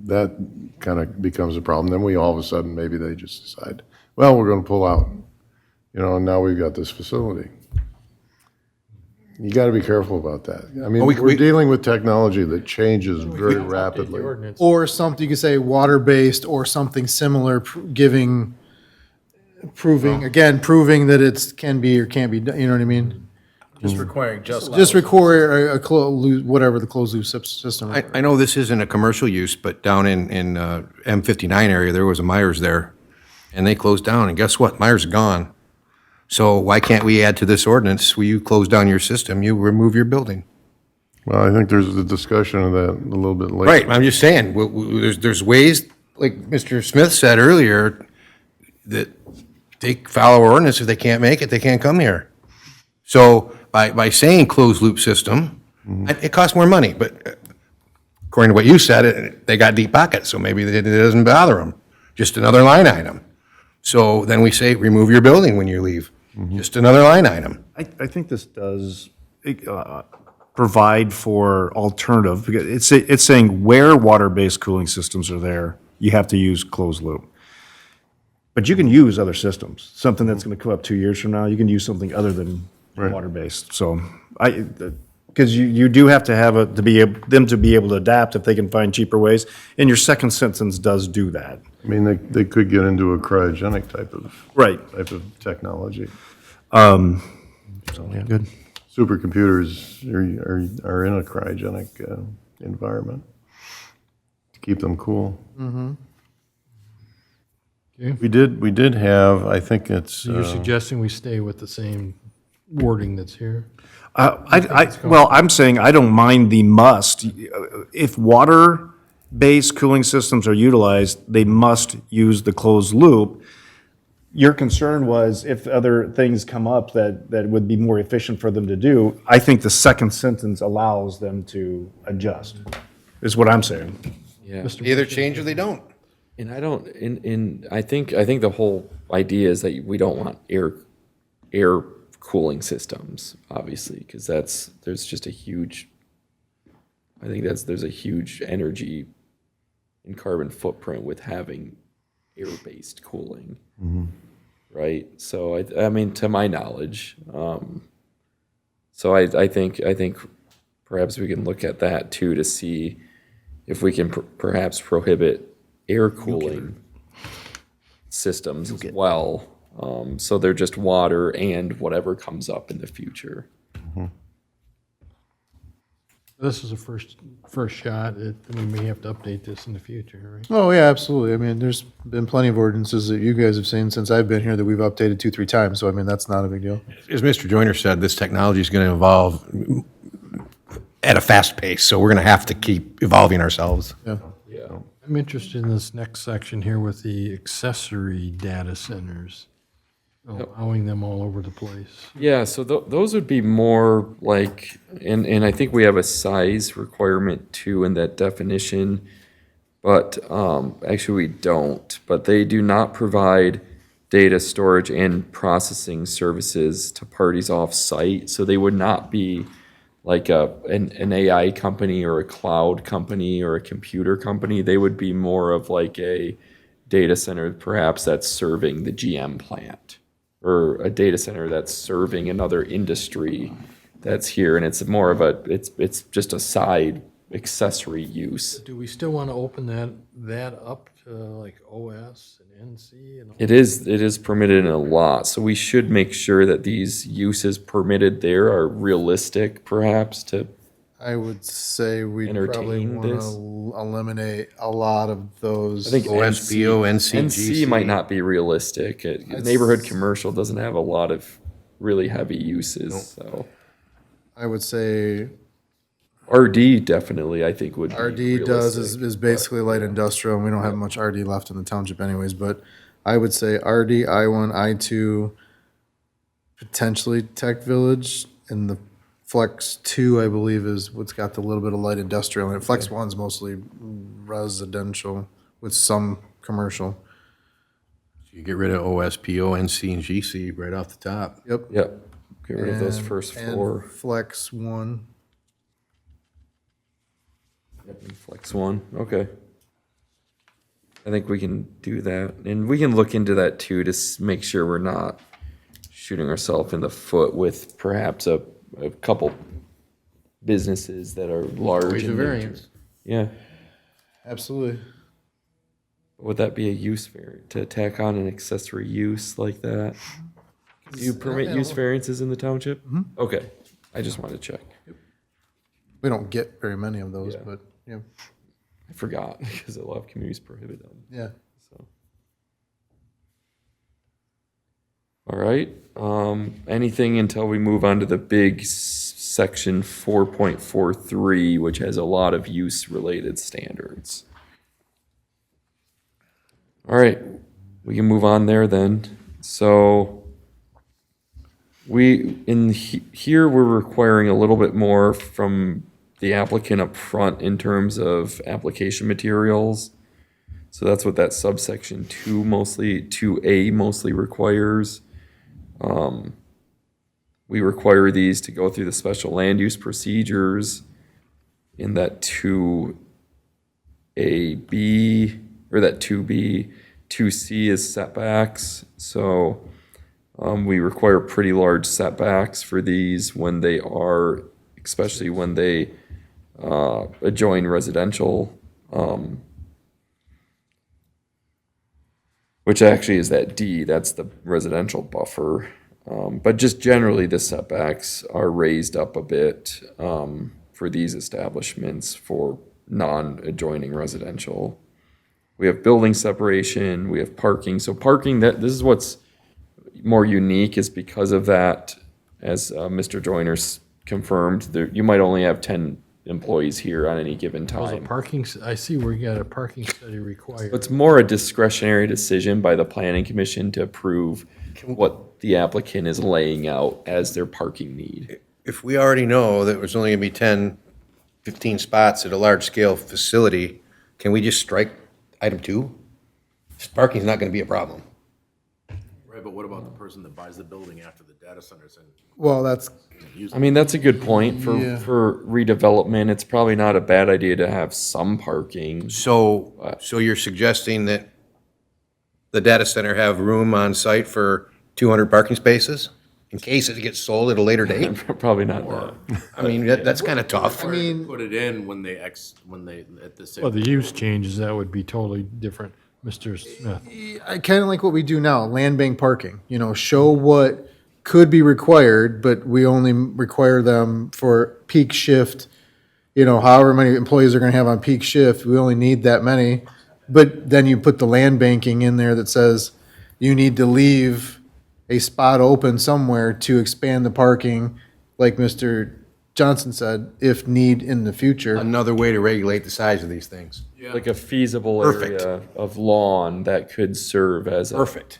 that kind of becomes a problem. Then we all of a sudden, maybe they just decide, well, we're going to pull out, and now we've got this facility. You got to be careful about that. I mean, we're dealing with technology that changes very rapidly. Or something, you could say water-based or something similar, proving that it's can be or can't be, done. You know what I mean? Just requiring just. Just require whatever the closed loop system. I know this isn't a commercial use, but down in M59 area, there was a Myers there, and they closed down, and guess what? Myers is gone. So why can't we add to this ordinance, when you close down your system, you remove your building? Well, I think there's a discussion of that a little bit later. Right, I'm just saying, there's ways, like Mr. Smith said earlier, that they follow our ordinance. If they can't make it, they can't come here. So by saying closed loop system, it costs more money, but according to what you said, they got deep pockets, so maybe it doesn't bother them. Just another line item. So then we say, remove your building when you leave. Just another line item. I think this does provide for alternative, because it's saying where water-based cooling systems are there, you have to use closed loop. But you can use other systems, something that's going to come up 2 years from now, you can use something other than water-based. So because you do have to have them to be able to adapt if they can find cheaper ways. And your second sentence does do that. I mean, they could get into a cryogenic type of technology. So, yeah, good. Supercomputers are in a cryogenic environment to keep them cool. We did have, I think it's, You're suggesting we stay with the same wording that's here? Well, I'm saying I don't mind the must. If water-based cooling systems are utilized, they must use the closed loop. Your concern was if other things come up that would be more efficient for them to do. I think the second sentence allows them to adjust, is what I'm saying. Yeah. Either change or they don't. And I don't, I think the whole idea is that we don't want air cooling systems, obviously, because there's just a huge, I think there's a huge energy and carbon footprint with having air-based cooling, right? So I mean, to my knowledge, so I think perhaps we can look at that too to see if we can perhaps prohibit air cooling systems as well. So they're just water and whatever comes up in the future. This is a first shot. We may have to update this in the future, right? Oh, yeah, absolutely. I mean, there's been plenty of ordinances that you guys have seen since I've been here that we've updated 2-3 times. So, I mean, that's not a big deal. As Mr. Joyner said, this technology is going to evolve at a fast pace, so we're going to have to keep evolving ourselves. Yeah. Yeah. I'm interested in this next section here with the accessory data centers, allowing them all over the place. Yeah, so those would be more like, and I think we have a size requirement too in that definition, but actually we don't. But they do not provide data storage and processing services to parties off-site, so they would not be like an AI company or a cloud company or a computer company. They would be more of like a data center perhaps that's serving the GM plant, or a data center that's serving another industry that's here, and it's more of it's just a side accessory use. Do we still want to open that up to like OS and NC and all? It is permitted in a lot, so we should make sure that these uses permitted there are realistic, perhaps, to. I would say we probably Entertain want this? to eliminate a lot of those. I think OSPO, NC might not be realistic. Neighborhood commercial doesn't have a lot of really heavy uses, so. I would say RD definitely, I think, would be RD does realistic. is basically light industrial, and we don't have much RD left in the township anyways, but I would say RD, I1, I2, potentially Tech Village, and the Flex 2, I believe, is what's got the little bit of light industrial in it. Flex 1's mostly residential with some commercial. You get rid of OSPO, NC, and GC right off the top. Yep. Yep, get rid of those And- first and four. Flex 1. Flex one, okay. I think we can do that. And we can look into that too, to make sure we're not shooting ourselves in the foot with perhaps a couple businesses that are large. Always a in nature. variance. Yeah. Absolutely. Would that be a use variant, to tack on an accessory use like that? Do you permit use variances in the township? Okay, I just wanted to check. We don't get very many of those, Yeah. but, yeah, I forgot because a lot of communities prohibit them. yeah. So. All right, anything until we move on to the big section 4.43, which has a lot of use-related standards. All right, we can move on there then. So here we're requiring a little bit more from the applicant up front in terms of application materials. So that's what that subsection 2A mostly requires. We require these to go through the special land use procedures in that 2AB, or that 2B. 2C is setbacks, so we require pretty large setbacks for these when they are, especially when they adjoin residential, which actually is that D, that's the residential buffer. But just generally, the setbacks are raised up a bit for these establishments for non-adjoining residential. We have building separation, we have parking. So parking, this is what's more unique, is because of that, as Mr. Joyner's confirmed, you might only have 10 employees here on any given There's a time. parking, I see where you got a parking study required. It's more a discretionary decision by the planning commission to approve what the applicant is laying out as their parking need. If we already know that there's only gonna be 10, 15 spots at a large-scale facility, can we just strike item 2? Parking's not gonna be a problem. Right, but what about the person that buys the building after the data center's in? Well, that's, I mean, that's a good point Yeah. for redevelopment. It's probably not a bad idea to have some parking. So you're suggesting that the data center have room on site for 200 parking spaces in case it gets sold at a later date? Probably not that. I mean, that's kind of tough. I mean, Put it in when they, at the Well, same, the use changes, that would be totally different, Mr. Smith. I kind of like what we do now, land bank parking, show what could be required, but we only require them for peak shift. However many employees are going to have on peak shift, we only need that many. But then you put the land banking in there that says you need to leave a spot open somewhere to expand the parking, like Mr. Johnson said, if need in the future. Another way to regulate the size of these things. Like a feasible Perfect. area of lawn that could serve as a Perfect.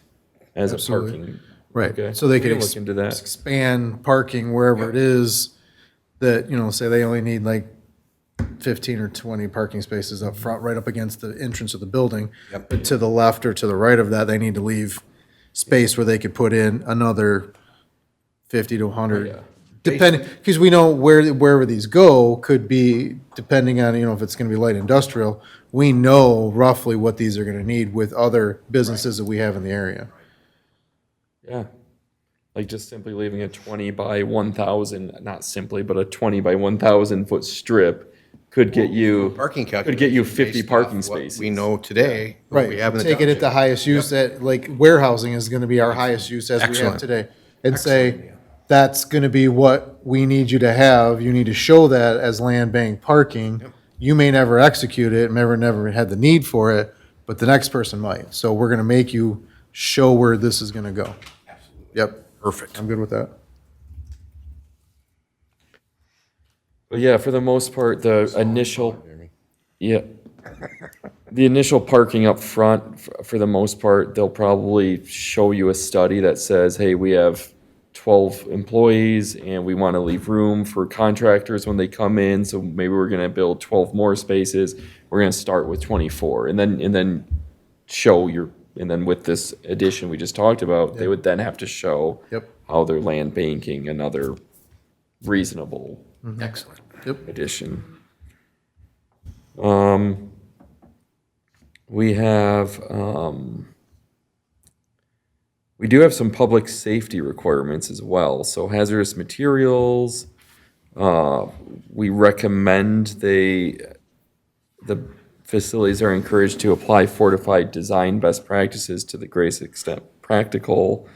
as a Absolutely. parking. Right, Okay. so they We could can look into that. expand parking wherever it is that, say they only need like 15 or 20 parking spaces up front, right up against the entrance of the building. Yep. But to the left or to the right of that, they need to leave space where they could put in another 50 to 100. Depending, because we know wherever these go could be, depending on, if it's gonna be light industrial, we know roughly what these are gonna need with other businesses that we have in the area. Yeah. Like just simply leaving a 20 by 1,000, not simply, but a 20 by 1,000 foot strip could get you, Parking could get you calculations 50 based parking off what spaces. we know today, what we Right, have in the take it at the township. highest use, that, like, warehousing is gonna be our highest use as we have Excellent. today. And say, that's gonna be what we need you to have, you need to show that as land bank parking. You may never execute it, never had the need for it, but the next person might. So we're gonna make you show where this is gonna go. Yep, Perfect. I'm good with that. But yeah, for the most part, the initial, yeah, the initial parking up front, for the most part, they'll probably show you a study that says, hey, we have 12 employees and we want to leave room for contractors when they come in, so maybe we're going to build 12 more spaces. We're going to start with 24, and then show your, and then with this addition we just talked about, they would then have to show Yep. how they're land banking another reasonable Excellent. addition. We have, we do have some public safety requirements as well. So hazardous materials, we recommend the facilities are encouraged to apply fortified design best practices to the greatest extent practical.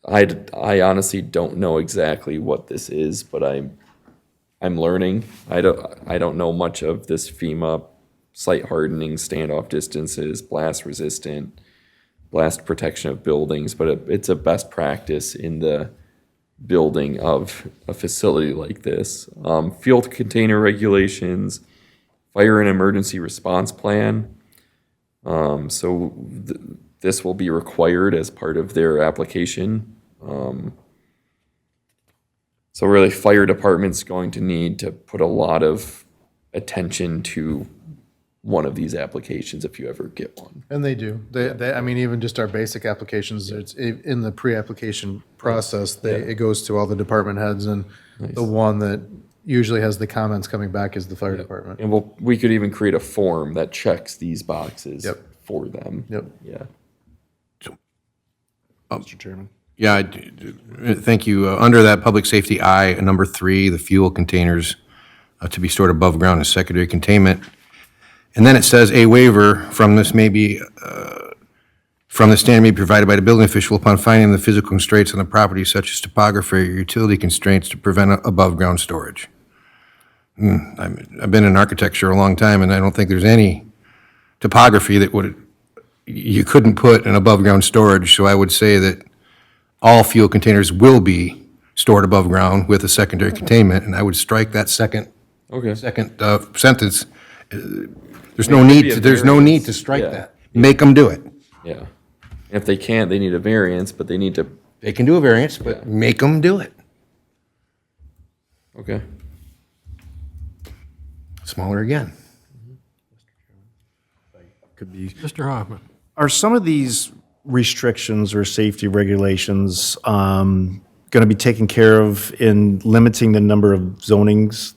I honestly don't know exactly what this is, but I'm learning. I don't know much of this FEMA site hardening, standoff distances, blast resistant, blast protection of buildings, but it's a best practice in the building of a facility like this. Fuel container regulations, fire and emergency response plan. This will be required as part of their application. So really, fire department's going to need to put a lot of attention to one of these applications if you ever get one. And they do. I mean, even just our basic applications, it's in the pre-application process, it goes to all the department heads, and the one that usually has the comments coming back is the fire department. And we could even create a form that checks these boxes for them. Yep. Yeah. Mr. Chairman. Yeah, thank you. Under that public safety I, number 3, the fuel containers to be stored above ground in secondary containment. And then it says a waiver from this may be, from the standard may be provided by the building official upon finding the physical constraints on the property such as topography or utility constraints to prevent above ground storage. I've been in architecture a long time, and I don't think there's any topography that you couldn't put an above ground storage. So I would say that all fuel containers will be stored above ground with a secondary containment, and I would strike that second Okay. sentence. There's no need to strike Yeah. that. Make them do it. Yeah. If they can't, they need a variance, but they need to, They can do a variance, but make them do it. okay. Smaller again. Could be. Mr. Hoffman. Are some of these restrictions or safety regulations going to be taken care of in limiting the number of zonings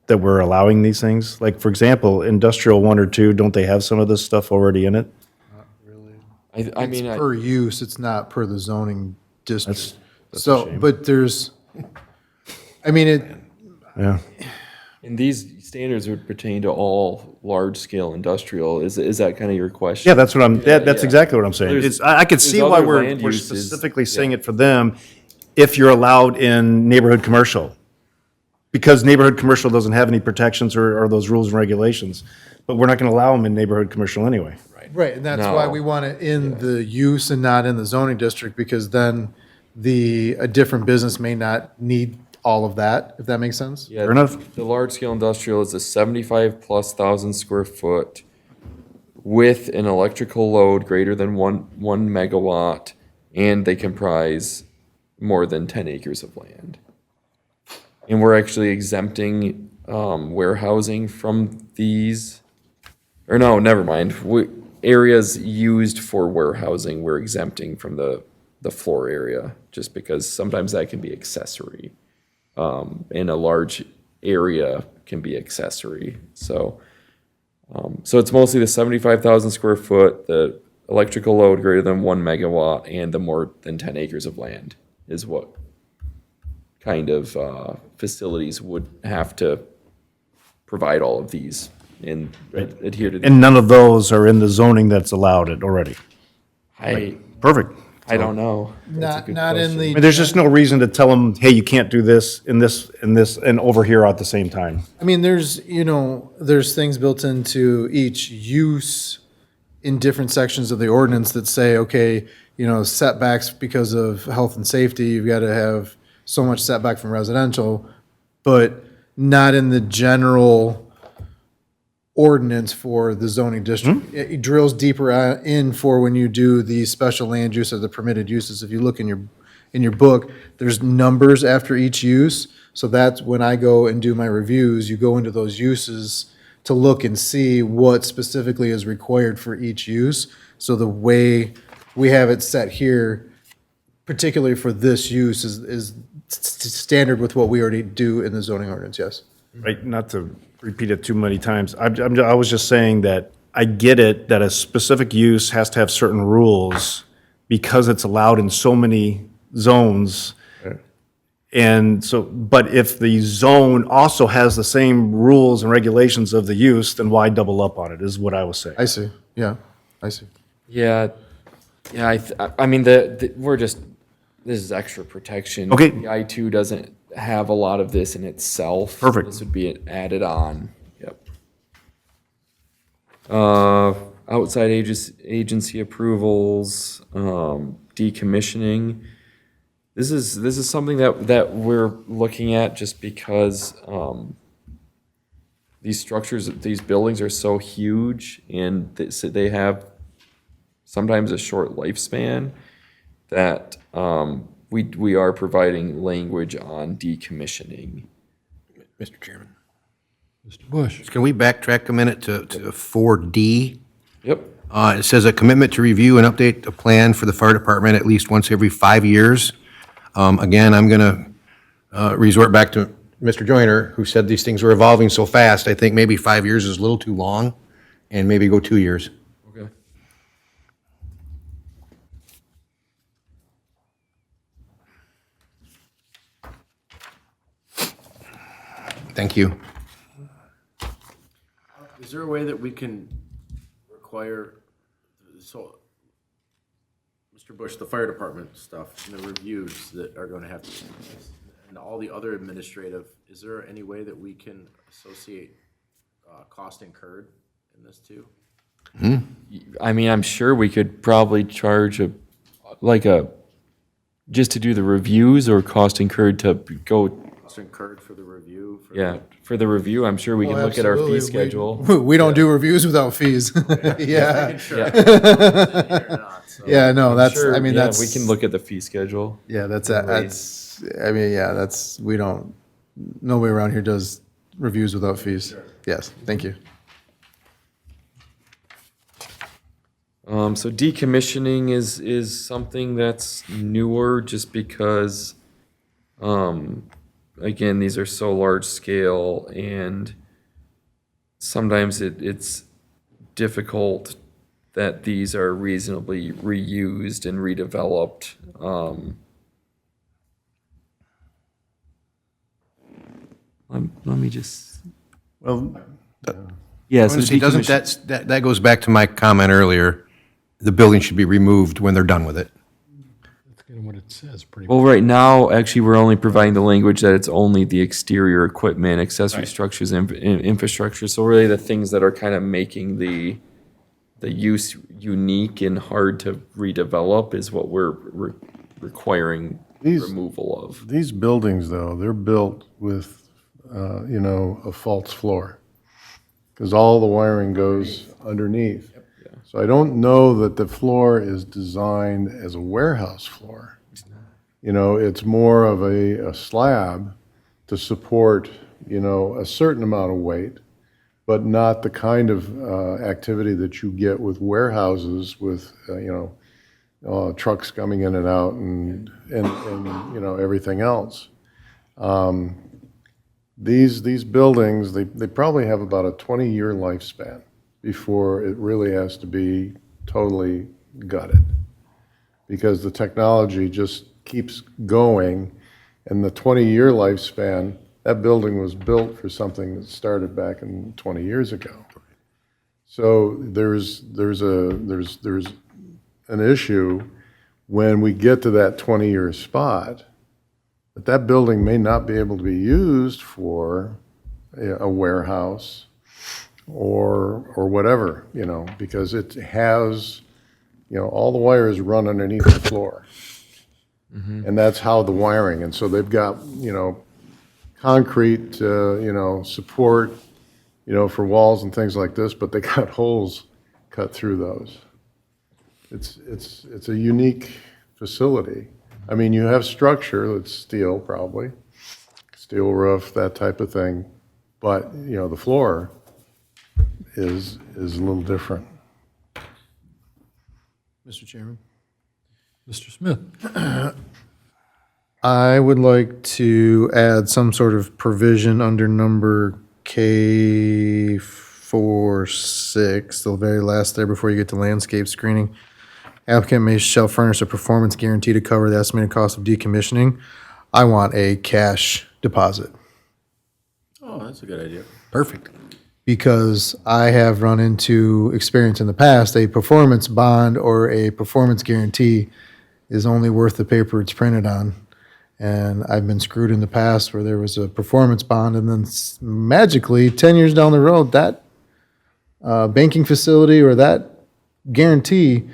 that we're allowing these things? Like, for example, industrial 1 or 2, don't they have some of this stuff already in it? I mean, It's per use, it's not per the zoning district. That's a So, shame. but there's, I mean, Yeah. and these standards would pertain to all large-scale industrial. Is that kind of your question? Yeah, that's what that's yeah. exactly what I'm saying. There's- I could see there's why other we're land uses, specifically saying it for them if you're allowed in neighborhood commercial. Because neighborhood commercial doesn't have any protections or those rules and regulations. But we're not going to allow them in neighborhood commercial anyway. right, and that's why No. we want it in the use and not in the zoning district, because then a different business may not need all of that, if that makes sense? Yeah, Fair enough. The large-scale industrial is a 75,000+ square foot with an electrical load greater than one megawatt, and they comprise more than 10 acres of land. And we're actually exempting warehousing from these, or no, never mind. Areas used for warehousing, we're exempting from the floor area, just because sometimes that can be accessory. And a large area can be accessory. So it's mostly the 75,000 square foot, the electrical load greater than 1 megawatt, and the more than 10 acres of land is what kind of facilities would have to provide all of these and adhere to. And none of those are in the zoning that's allowed it already. Perfect. I don't know. That's a Not, good not in question. the. I mean, there's just no reason to tell them, hey, you can't do this and this and this and over here at the same time. I mean, there's things built into each use in different sections of the ordinance that say, okay, setbacks because of health and safety, you've got to have so much setback from residential, but not in the general ordinance for the zoning district. It drills deeper in for when you do the special land use or the permitted uses. If you look in your book, there's numbers after each use. So that's when I go and do my reviews, you go into those uses to look and see what specifically is required for each use. So the way we have it set here, particularly for this use, is standard with what we already do in the zoning ordinance, yes. Right, not to repeat it too many times. I was just saying that I get it that a specific use has to have certain rules because it's allowed in so many zones. And so, but if the zone also has the same rules and regulations of the use, then why double up on it, is what I was saying. I see, yeah, I see. Yeah, yeah, I mean, we're just, this is extra protection. Okay. The I-2 doesn't have a lot of this in itself. Perfect. This would be added on, yep. Outside agency approvals, decommissioning. This is something that we're looking at just because, these structures, these buildings are so huge and they have sometimes a short lifespan that, we are providing language on decommissioning. Mr. Chairman. Mr. Bush. Can we backtrack a minute to 4D? Yep. It says a commitment to review and update a plan for the fire department at least once every 5 years. Again, I'm going to resort back to Mr. Joyner, who said these things were evolving so fast. I think maybe 5 years is a little too long, and maybe go 2 years. Okay. Thank you. Is there a way that we can require, so, Mr. Bush, the fire department stuff and the reviews that are gonna have to, and all the other administrative, is there any way that we can associate, cost incurred in this too? I mean, I'm sure we could probably charge just to do the reviews or cost incurred to go, Cost incurred for the review? For yeah, for the review, I'm sure we can look at our fee schedule. We don't do reviews without fees. Yeah, Making sure it's in here or not, so. yeah, no, that's, Sure, I mean, yeah, that's. we can look at the fee schedule. Yeah, I mean, yeah, we don't, nobody around here does reviews without fees. Yes, thank you. So decommissioning is something that's newer just because, again, these are so large scale and sometimes it's difficult that these are reasonably reused and redeveloped. Let me just, Well, yeah, I so wanna say, doesn't decommission- that goes back to my comment earlier, the building should be removed when they're done with it. That's kind of what it says, pretty much. Well, right now, actually, we're only providing the language that it's only the exterior equipment, accessory structures, and infrastructure. So really, the things that are kind of making the use unique and hard to redevelop is what we're requiring These- removal of. these buildings, though, they're built with, a false floor. Because all the wiring goes underneath. So I don't know that the floor is designed as a warehouse floor. It's more of a slab to support, a certain amount of weight, but not the kind of activity that you get with warehouses with, trucks coming in and out and everything else. These buildings, they probably have about a 20-year lifespan before it really has to be totally gutted. Because the technology just keeps going, and the 20-year lifespan, that building was built for something that started back in 20 years ago. So there's an issue when we get to that 20-year spot, that building may not be able to be used for a warehouse or whatever, because it has, all the wires run underneath the floor. And that's how the wiring, and so they've got, concrete, support, for walls and things like this, but they got holes cut through those. It's a unique facility. I mean, you have structure that's steel, probably, steel roof, that type of thing, but, the floor is a little different. Mr. Chairman? Mr. Smith. I would like to add some sort of provision under number K5 4.6, the very last there before you get to landscape screening. Applicant shall furnish a performance guarantee to cover the estimated cost of decommissioning. I want a cash deposit. Oh, that's a good idea. Perfect. Because I have run into experience in the past, a performance bond or a performance guarantee is only worth the paper it's printed on. And I've been screwed in the past where there was a performance bond and then magically, 10 years down the road, that banking facility or that guarantee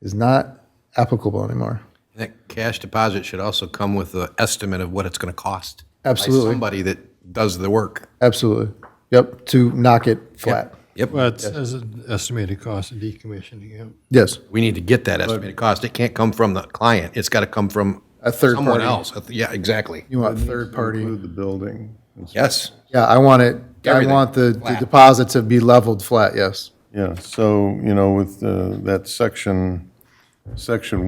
is not applicable anymore. That cash deposit should also come with an estimate of what it's going to cost. Absolutely. By somebody that does the work. Absolutely. Yep, to knock it flat. Yep. Well, it says an estimated cost of decommissioning, yeah. Yes, We need to get that estimated cost. It can't come from the client. It's got to come from a third someone party. else. Yeah, exactly. You want third party. Include the building. and stuff. Yes. Yeah, I want it, I Everything want the flat. deposit to be leveled flat, yes. Yeah, so, with that section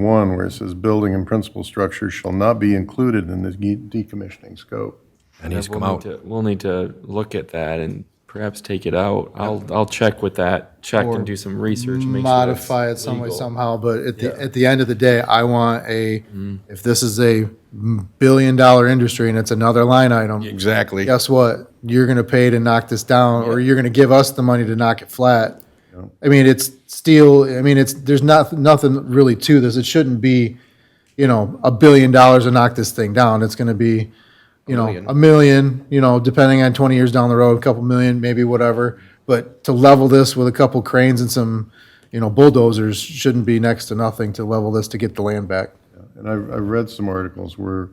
1, where it says building and principal structures shall not be included in the decommissioning scope. That needs to We'll come need out. to- We'll need to look at that and perhaps take it out. I'll check with that, check and do some research. and make sure that's Modify it some way legal. somehow, but at the end of the day, I want if this is a billion-dollar industry and it's another line item, Exactly. guess what? You're gonna pay to knock this down, or you're gonna give us the money to knock it flat. I mean, it's steel, I mean, there's nothing really to this. It shouldn't be, $1 billion to knock this thing down. It's gonna be, million. $1 million, depending on 20 years down the road, a couple million, maybe whatever. But to level this with a couple cranes and some, bulldozers shouldn't be next to nothing to level this to get the land back. And I've read some articles where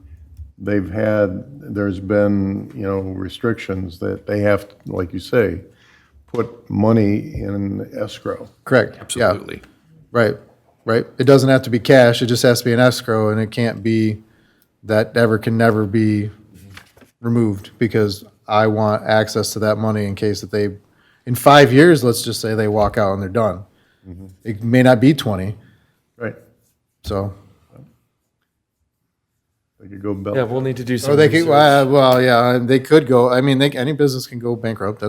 there's been, restrictions that they have, like you say, put money in escrow. Correct. Yeah. Absolutely. Right, right. It doesn't have to be cash, it just has to be an escrow, and it can't be, that can never be removed, because I want access to that money in case that they, in 5 years, let's just say they walk out and they're done. It may not be 20, Right. so, They could go Yeah, we'll need to do some or they could, research. well, yeah, they could go, I mean, any business can go bankrupt,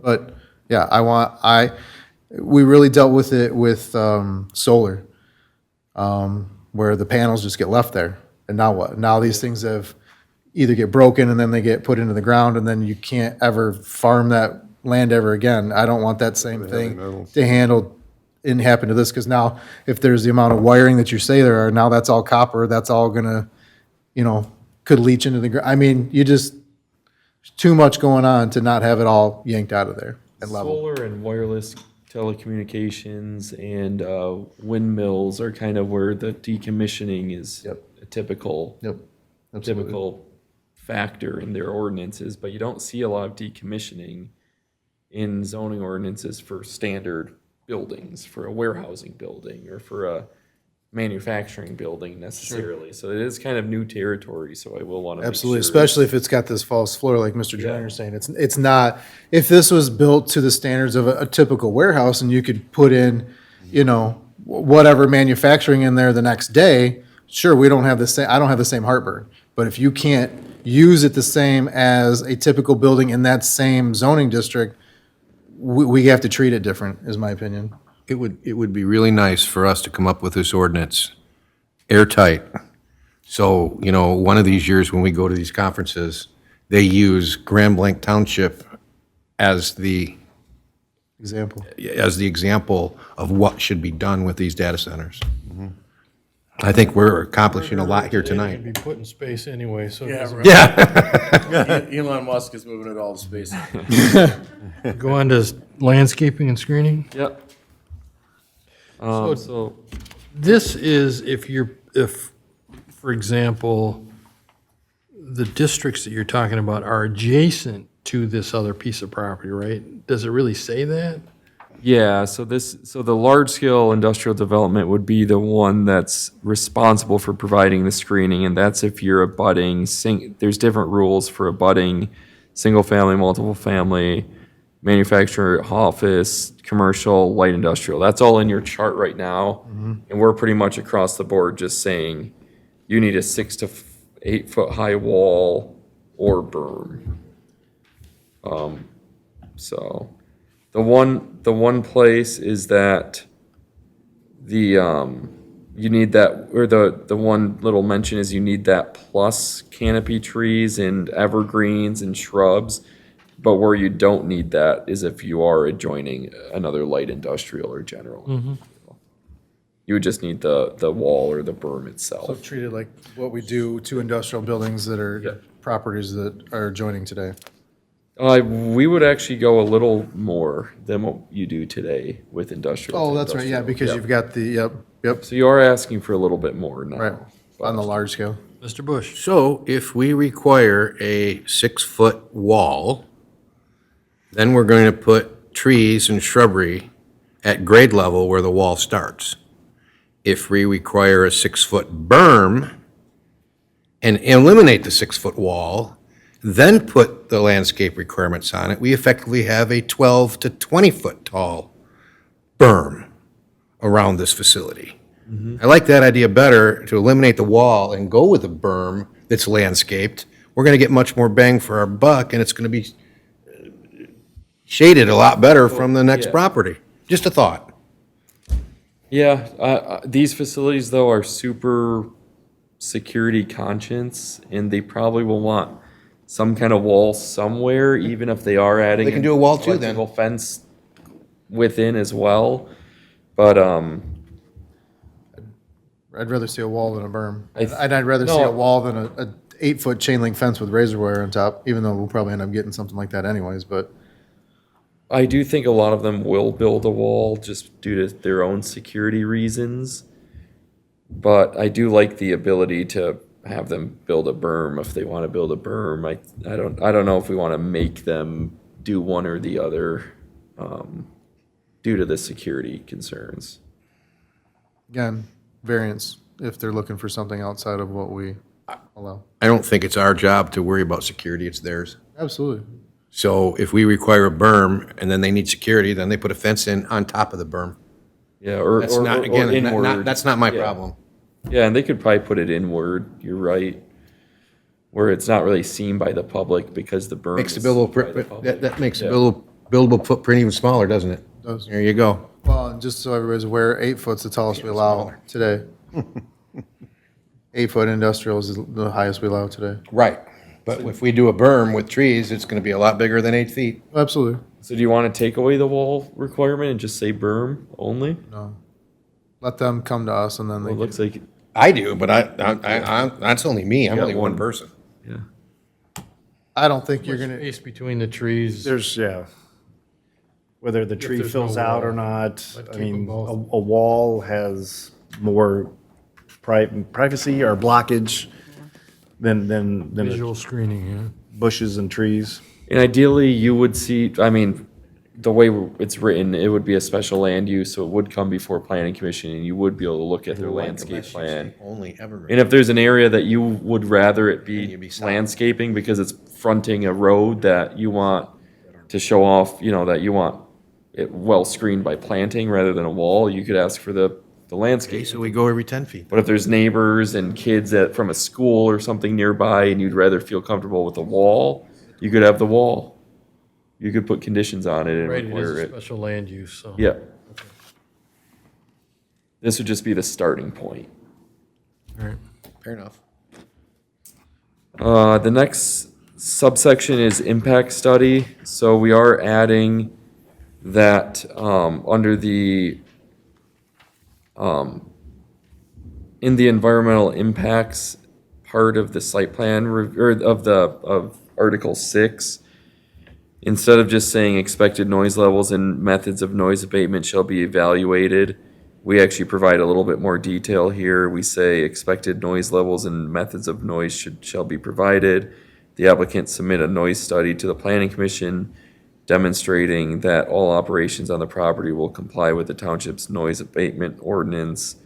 but, yeah, we really dealt with it with solar, where the panels just get left there. And now what? Now these things either get broken and then they get put into the ground and then you can't ever farm that land ever again. I don't want that same thing metals. to handle and happen to this, because now if there's the amount of wiring that you say there are, now that's all copper, that's all gonna, could leach into the ground. I mean, too much going on to not have it all yanked out of there and level. Solar and wireless telecommunications and windmills are kind of where the decommissioning is a typical Yep, absolutely. typical factor in their ordinances, but you don't see a lot of decommissioning in zoning ordinances for standard buildings, for a warehousing building or for a manufacturing building necessarily. So it is kind of new territory, so I will want to Absolutely, especially if it's got this false floor, like Mr. Joyner's saying. It's not, if this was built to the standards of a typical warehouse and you could put in, whatever manufacturing in there the next day, sure, I don't have the same heartburn. But if you can't use it the same as a typical building in that same zoning district, we have to treat it different, is my opinion. It would be really nice for us to come up with this ordinance airtight. So, one of these years when we go to these conferences, they use Grand Blanc Township as the Example. example of what should be done with these data centers. I think we're accomplishing a lot here They tonight. can be put in space anyway, so it doesn't Yeah. Elon Musk is moving it all to space. go on to landscaping and screening. Yep. So This is if, for example, the districts that you're talking about are adjacent to this other piece of property, right? Does it really say that? yeah, so the large scale industrial development would be the one that's responsible for providing the screening, and that's if you're abutting, there's different rules for abutting single family, multiple family, manufacturer, office, commercial, light industrial. That's all in your chart right now. And we're pretty much across the board just saying you need a 6 to 8 foot high wall or berm. So The one place is that you need that, or the one little mention is you need that plus canopy trees and evergreens and shrubs. But where you don't need that is if you are adjoining another light industrial or general. You would just need the wall or the berm So itself. treat it like what we do to industrial buildings that are properties that are joining today. We would actually go a little more than what you do today with industrial. Oh, to that's right, yeah, industrial. because Yep. you've got the, yep, So you are asking for a little bit more now. right, on the large scale. Mr. Bush? So if we require a 6-foot wall, then we're going to put trees and shrubbery at grade level where the wall starts. If we require a 6-foot berm and eliminate the 6-foot wall, then put the landscape requirements on it, we effectively have a 12 to 20-foot tall berm around this facility. I like that idea better, to eliminate the wall and go with a berm that's landscaped. We're going to get much more bang for our buck, and it's going to be shaded a lot better from the next yeah. property. Just a thought. Yeah, these facilities though are super security conscious, and they probably will want some kind of wall somewhere, even if they are adding. They can do a wall too, then. electrical fence within as well, but I'd rather see a wall than a berm. I th- And I'd rather see No. a wall than a 8-foot chain link fence with razor wire on top, even though we'll probably end up getting something like that anyways, but. I do think a lot of them will build a wall just due to their own security reasons. But I do like the ability to have them build a berm if they want to build a berm. I don't know if we want to make them do one or the other due to the security concerns. Again, variance, if they're looking for something outside of what we allow. I don't think it's our job to worry about security, it's theirs. Absolutely. So if we require a berm and then they need security, then they put a fence in on top of the berm. Yeah, or That's not, or again, inward. that's not my Yeah. problem. Yeah, and they could probably put it inward. You're right, where it's not really seen by the public because the berm Makes the is seen by the buildable, public. that makes the Yeah. buildable footprint even smaller, doesn't it? Does. There you go. Well, and just so everybody's aware, 8-foot's the tallest we allow today. 8-foot industrial is the highest we allow today. Right. But if we do a berm with trees, it's gonna be a lot bigger than 8 feet. Absolutely. So do you want to take away the wall requirement and just say berm only? Let them come to us and then they Well, it looks like, I do, but that's only me. I'm got only one one. person. yeah. I don't think you're gonna, Space between the trees. There's, yeah. Whether the tree there's no fills out or wall. not, I'd I keep mean, them both. a wall has more privacy or blockage than Visual screening, yeah. bushes and trees. And ideally, you would see, I mean, the way it's written, it would be a special land use, so it would come before planning commission, and you would be able to look at their landscape plan. Only evergreen. And if there's an area that you would rather it you'd be be solid. landscaping because it's fronting a road that you want to show off, that you want it well screened by planting rather than a wall, you could ask for the Okay, landscape. so we go every 10 feet. But if there's neighbors and kids from a school or something nearby and you'd rather feel comfortable with a wall, you could have the wall. You could put conditions on it and Right, it is require a it. special land use, so. Yeah. This would just be the starting point. All right. Fair enough. The next subsection is impact study. So we are adding that under the in the environmental impacts part of the site plan or of Article 6. Instead of just saying expected noise levels and methods of noise abatement shall be evaluated, we actually provide a little bit more detail here. We say expected noise levels and methods of noise shall be provided. The applicant submit a noise study to the planning commission demonstrating that all operations on the property will comply with the township's noise abatement ordinance.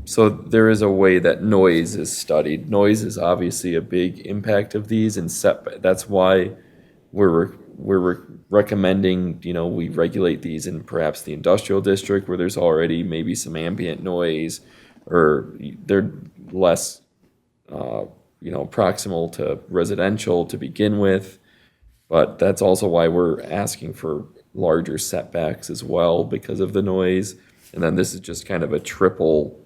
So there is a way that noise is studied. Noise is obviously a big impact of these and that's why we're recommending, we regulate these in perhaps the industrial district where there's already maybe some ambient noise or they're less, proximal to residential to begin with. But that's also why we're asking for larger setbacks as well because of the noise. And then this is just kind of a triple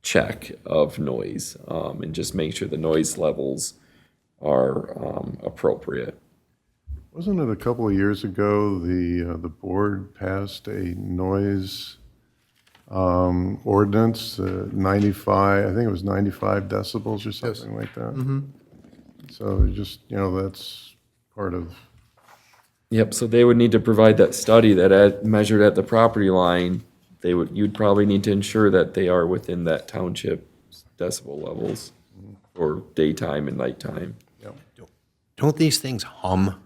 check of noise, and just make sure the noise levels are appropriate. Wasn't it a couple of years ago, the board passed a noise ordinance, 95, I think it was 95 decibels or something like that? So just, that's part of, Yep, so they would need to provide that study that measured at the property line, you'd probably need to ensure that they are within that township decibel levels for daytime and nighttime. Don't these things hum?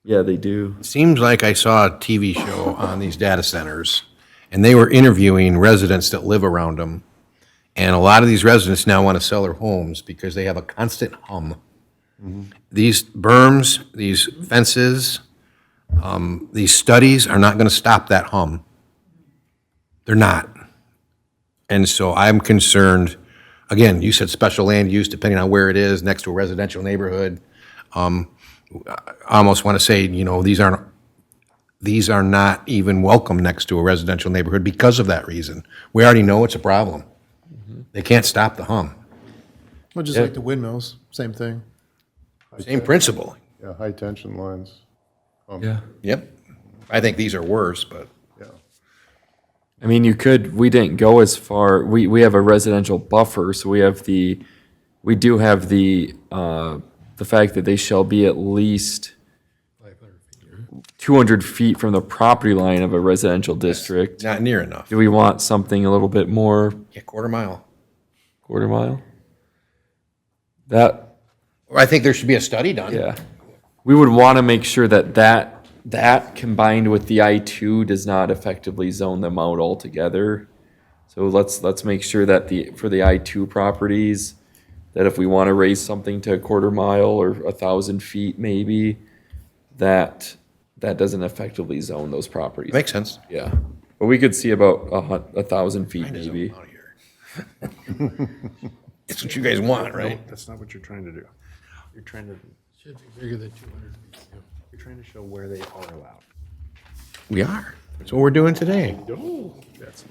Yeah, they do. Seems like I saw a TV show on these data centers, and they were interviewing residents that live around them. And a lot of these residents now want to sell their homes because they have a constant hum. These berms, these fences, these studies are not going to stop that hum. They're not. And so I'm concerned, again, you said special land use depending on where it is, next to a residential neighborhood. I almost want to say, these are not even welcome next to a residential neighborhood because of that reason. We already know it's a problem. They can't stop the hum. Well, just like the windmills, same thing. Same principle. yeah, high-tension lines. Yeah. Yep. I think these are worse, but Yeah. I mean, we didn't go as far, we have a residential buffer, so we do have the fact that they shall be at least 200 feet from the property line of a residential district. not near enough. Do we want something a little bit more, Yeah, quarter mile. quarter mile? That, Or I think there should be a study done. yeah. We would want to make sure that combined with the I-2 does not effectively zone them out altogether. So let's make sure that for the I-2 properties, that if we want to raise something to a quarter mile or 1,000 feet maybe, that doesn't effectively zone those properties. Makes sense. Yeah, but we could see about 1,000 feet maybe. Out here. It's what you guys want, right? That's not what you're trying to do. You're trying to, Should be bigger than 200 feet. you're trying to show where they are allowed. We are. That's what we're doing today. No,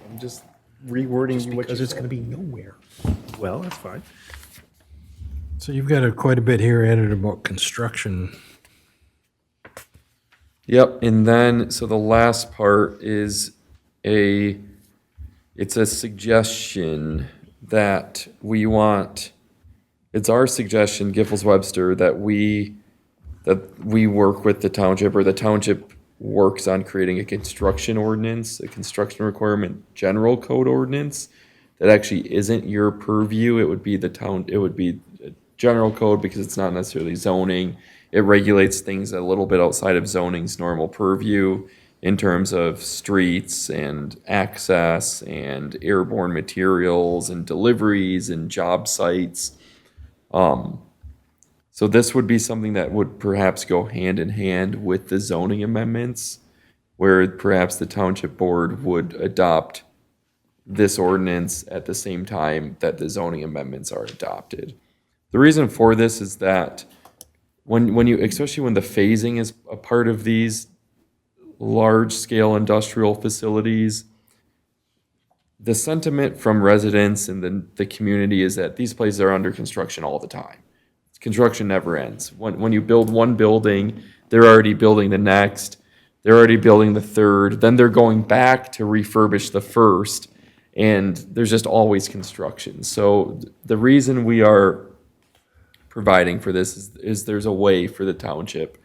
I'm just rewording you because it's going to be nowhere. Well, that's fine. So you've got quite a bit here added about construction. Yep, and then, so the last part is it's a suggestion that we want, it's our suggestion, Giffords-Webster, that we work with the township, or the township works on creating a construction ordinance, a construction requirement general code ordinance that actually isn't your purview. It would be general code because it's not necessarily zoning. It regulates things a little bit outside of zoning's normal purview in terms of streets and access and airborne materials and deliveries and job sites. So this would be something that would perhaps go hand in hand with the zoning amendments, where perhaps the township board would adopt this ordinance at the same time that the zoning amendments are adopted. The reason for this is that when you, especially when the phasing is a part of these large-scale industrial facilities, the sentiment from residents and the community is that these places are under construction all the time. Construction never ends. When you build one building, they're already building the next, they're already building the third, then they're going back to refurbish the first, and there's just always construction. So the reason we are providing for this is there's a way for the township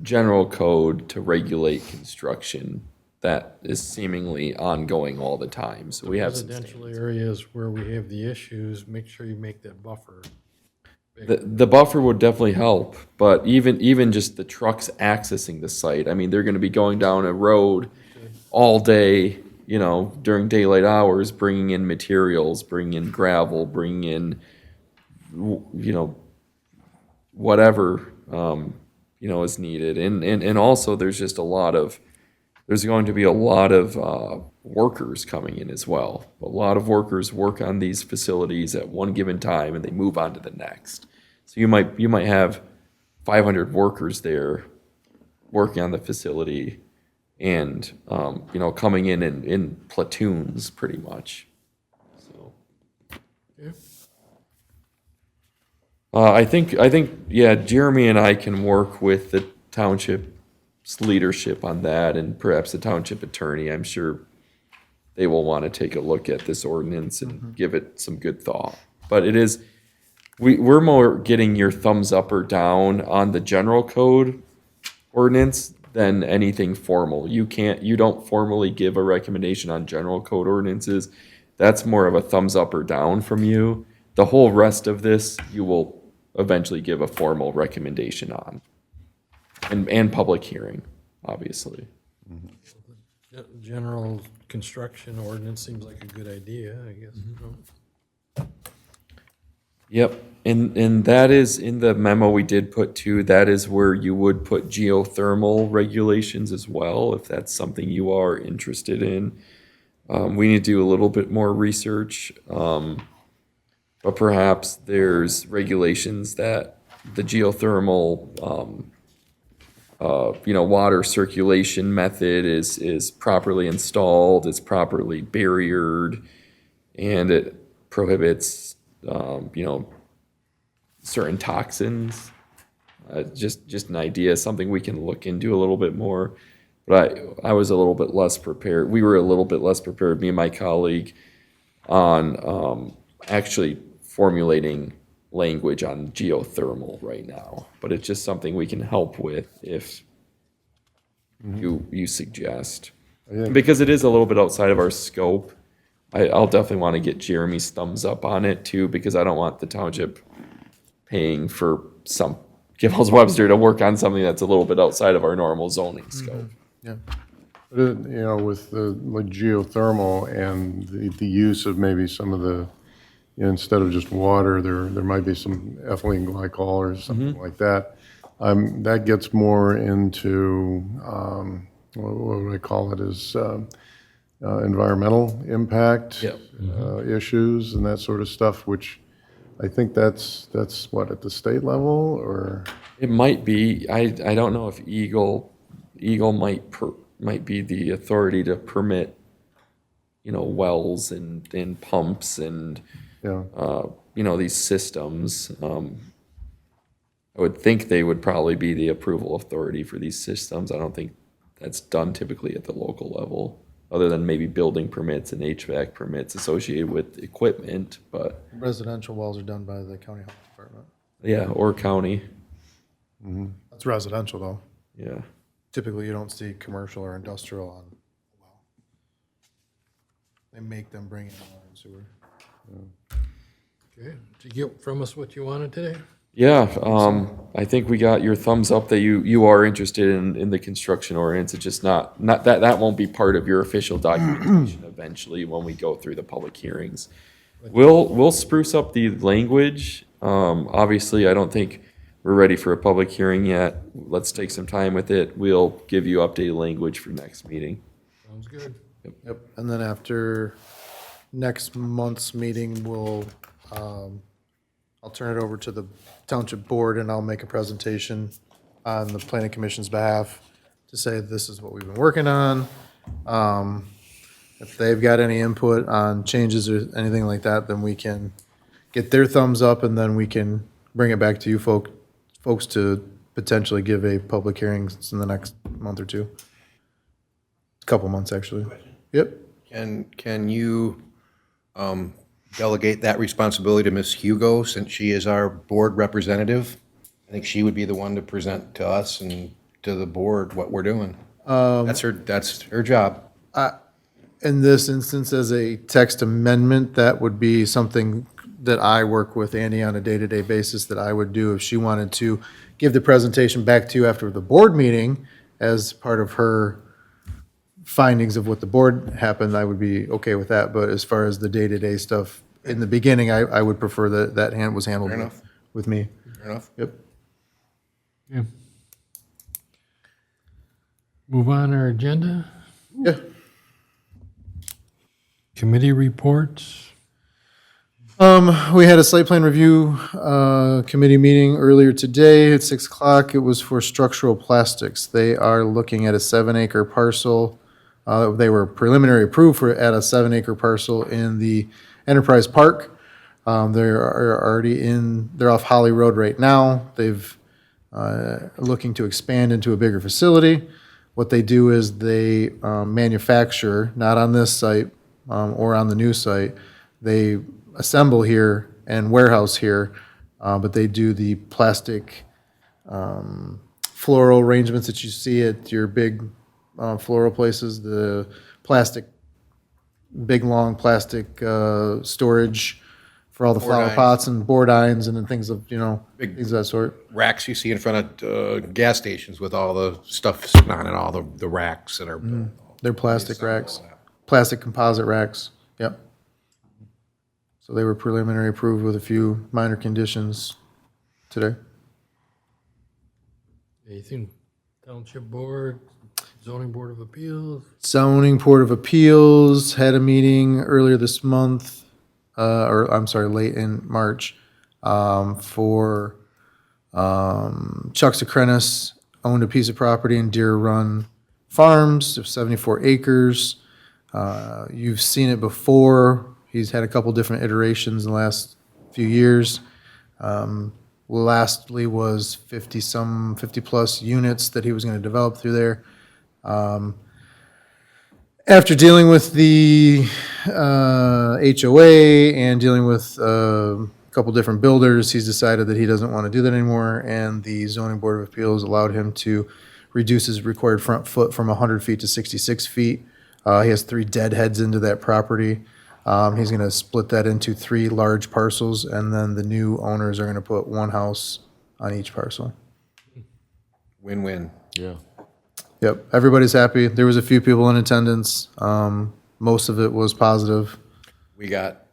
general code to regulate construction that is seemingly ongoing all the time. So we have some Residential areas where we have the issues, make sure you make that buffer. The buffer would definitely help, but even just the trucks accessing the site, I mean, they're gonna be going down a road all day, during daylight hours, bringing in materials, bringing in gravel, bringing in, whatever, is needed. And also, there's going to be a lot of workers coming in as well. A lot of workers work on these facilities at one given time and they move on to the next. So you might have 500 workers there working on the facility and, coming in platoons pretty much. So. I think, yeah, Jeremy and I can work with the township's leadership on that and perhaps the township attorney. I'm sure they will want to take a look at this ordinance and give it some good thought. But it is, we're more getting your thumbs up or down on the general code ordinance than anything formal. You don't formally give a recommendation on general code ordinances. That's more of a thumbs up or down from you. The whole rest of this, you will eventually give a formal recommendation on. And public hearing, obviously. General construction ordinance seems like a good idea, I guess. Yep, and that is in the memo we did put too, that is where you would put geothermal regulations as well, if that's something you are interested in. We need to do a little bit more research, but perhaps there's regulations that the geothermal, water circulation method is properly installed, it's properly barriered, and it prohibits certain toxins. Just an idea, something we can look into a little bit more. But I was a little bit less prepared. We were a little bit less prepared, me and my colleague, on actually formulating language on geothermal right now. But it's just something we can help with if you suggest. Because it is a little bit outside of our scope. I'll definitely want to get Jeremy's thumbs up on it too, because I don't want the township paying for some Gibbons Webster to work on something that's a little bit outside of our normal zoning scope. Yeah. But with the like geothermal and the use of maybe some of the, instead of just water, there might be some ethylene glycol or something like that. That gets more into, what would I call it, is environmental impact issues and that sort of stuff, which I think that's what, at the state level, or? It might be. I don't know if Eagle might be the authority to permit, wells and pumps and these systems. I would think they would probably be the approval authority for these systems. I don't think that's done typically at the local level, other than maybe building permits and HVAC permits associated with equipment, but Residential wells are done by the county health department. yeah, or county, That's residential though. yeah. Typically, you don't see commercial or industrial on a well. They make them bring in water and sewer. Okay, did you get from us what you wanted today? Yeah, I think we got your thumbs up that you are interested in the construction ordinance. It's just not that won't be part of your official documentation eventually when we go through the public hearings. We'll spruce up the language. Obviously, I don't think we're ready for a public hearing yet. Let's take some time with it. We'll give you updated language for next meeting. Sounds good. Yep, and then after next month's meeting, I'll turn it over to the township board and I'll make a presentation on the planning commission's behalf to say this is what we've been working on. If they've got any input on changes or anything like that, then we can get their thumbs up and then we can bring it back to you folks to potentially give a public hearing in the next month or two. Couple months, actually. Yep. Can you delegate that responsibility to Ms. Hugo, since she is our board representative? I think she would be the one to present to us and to the board what we're doing. That's her job. In this instance, as a text amendment, that would be something that I work with Andy on a day-to-day basis that I would do if she wanted to give the presentation back to you after the board meeting as part of her findings of what the board happened, I would be okay with that. But as far as the day-to-day stuff, in the beginning, I would prefer that was handled Fair enough. with me. Fair enough. Yep. Yeah. Move on our agenda. Yeah. Committee reports. We had a site plan review committee meeting earlier today at 6 o'clock. It was for structural plastics. They are looking at a 7-acre parcel. They were preliminary approved for, at a 7-acre parcel in the Enterprise Park. They're already they're off Holly Road right now. They've looking to expand into a bigger facility. What they do is they manufacture, not on this site or on the new site, they assemble here and warehouse here, but they do the plastic floral arrangements that you see at your big floral places, the plastic, big, long plastic storage for all the flower Boardines. pots and boardines and then things of, Big- things of that sort. Racks you see in front of gas stations with all the stuff sitting on it, all the racks that are. They're plastic racks, plastic composite racks, yep. So they were preliminary approved with a few minor conditions today. Anything, Township Board, Zoning Board of Appeals? Zoning Board of Appeals had a meeting earlier this month, late in March, for Chuck Secrenis owned a piece of property in Deer Run Farms of 74 acres. You've seen it before. He's had a couple different iterations in the last few years. Lastly was 50-plus units that he was going to develop through there. After dealing with the HOA and dealing with a couple different builders, he's decided that he doesn't want to do that anymore, and the Zoning Board of Appeals allowed him to reduce his required front foot from 100 feet to 66 feet. He has 3 deadheads into that property. He's going to split that into 3 large parcels, and then the new owners are going to put 1 house on each parcel. Win-win. Yep, everybody's happy. There was a few people in attendance. Most of it was positive. We got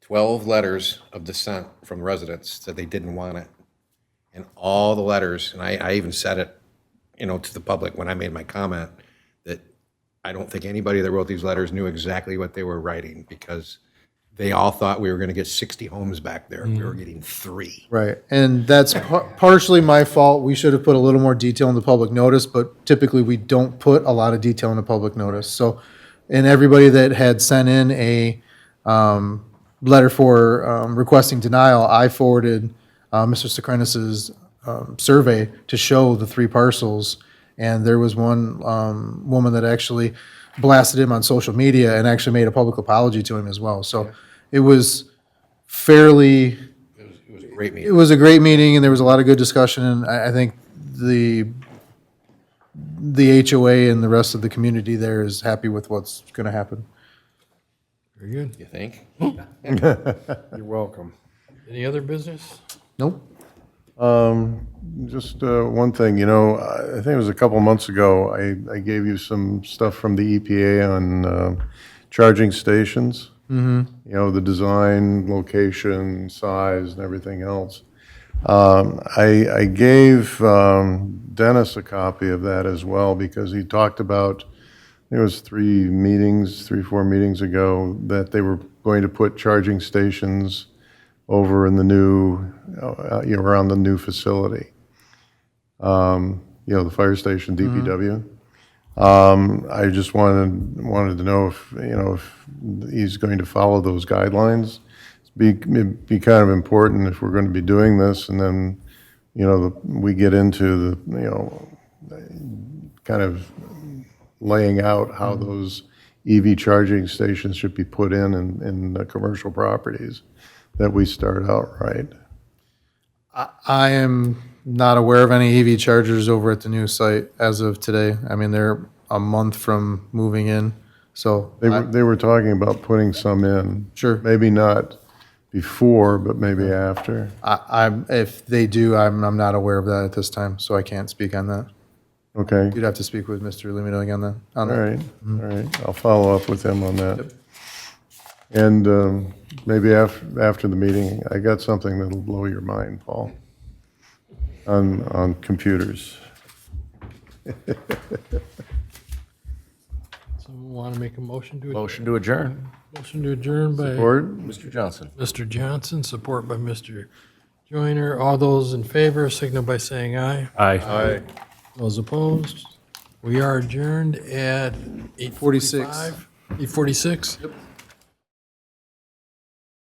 12 letters of dissent from residents that they didn't want it. And all the letters, and I even said it, to the public when I made my comment, that I don't think anybody that wrote these letters knew exactly what they were writing, because they all thought we were going to get 60 homes back there. We were getting 3. Right, and that's partially my fault. We should have put a little more detail in the public notice, but typically we don't put a lot of detail in the public notice. So, and everybody that had sent in a letter for requesting denial, I forwarded Mr. Secrenis's survey to show the 3 parcels. And there was one woman that actually blasted him on social media and actually made a public apology to him as well. So it was fairly, It was a great it meeting. was a great meeting, and there was a lot of good discussion. And I think the HOA and the rest of the community there is happy with what's going to happen. Very good. You think? You're welcome. Any other business? Nope. Just one thing, I think it was a couple months ago, I gave you some stuff from the EPA on charging stations. The design, location, size, and everything else. I gave Dennis a copy of that as well, because he talked about, it was 3, 4 meetings ago, that they were going to put charging stations over in the new, around the new facility. The fire station, DPW. I just wanted to know if he's going to follow those guidelines. It'd be kind of important if we're going to be doing this, and then, we get into the, kind of laying out how those EV charging stations should be put in the commercial properties, that we start out right. I am not aware of any EV chargers over at the new site as of today. I mean, they're a month from moving in, so. They were talking about putting some in. Sure. Maybe not before, but maybe after. If they do, I'm not aware of that at this time, so I can't speak on that. Okay, You'd have to speak with Mr. Lumidog on that. all right. I'll follow up with him on that. And maybe after the meeting, I got something that'll blow your mind, Paul, on computers. So Want to make a motion to, Motion to adjourn. motion to adjourn by Mr. Johnson. Mr. Johnson, support by Mr. Joyner. All those in favor signal by saying aye. Aye. Those opposed? We are adjourned at 8:46. 8:46?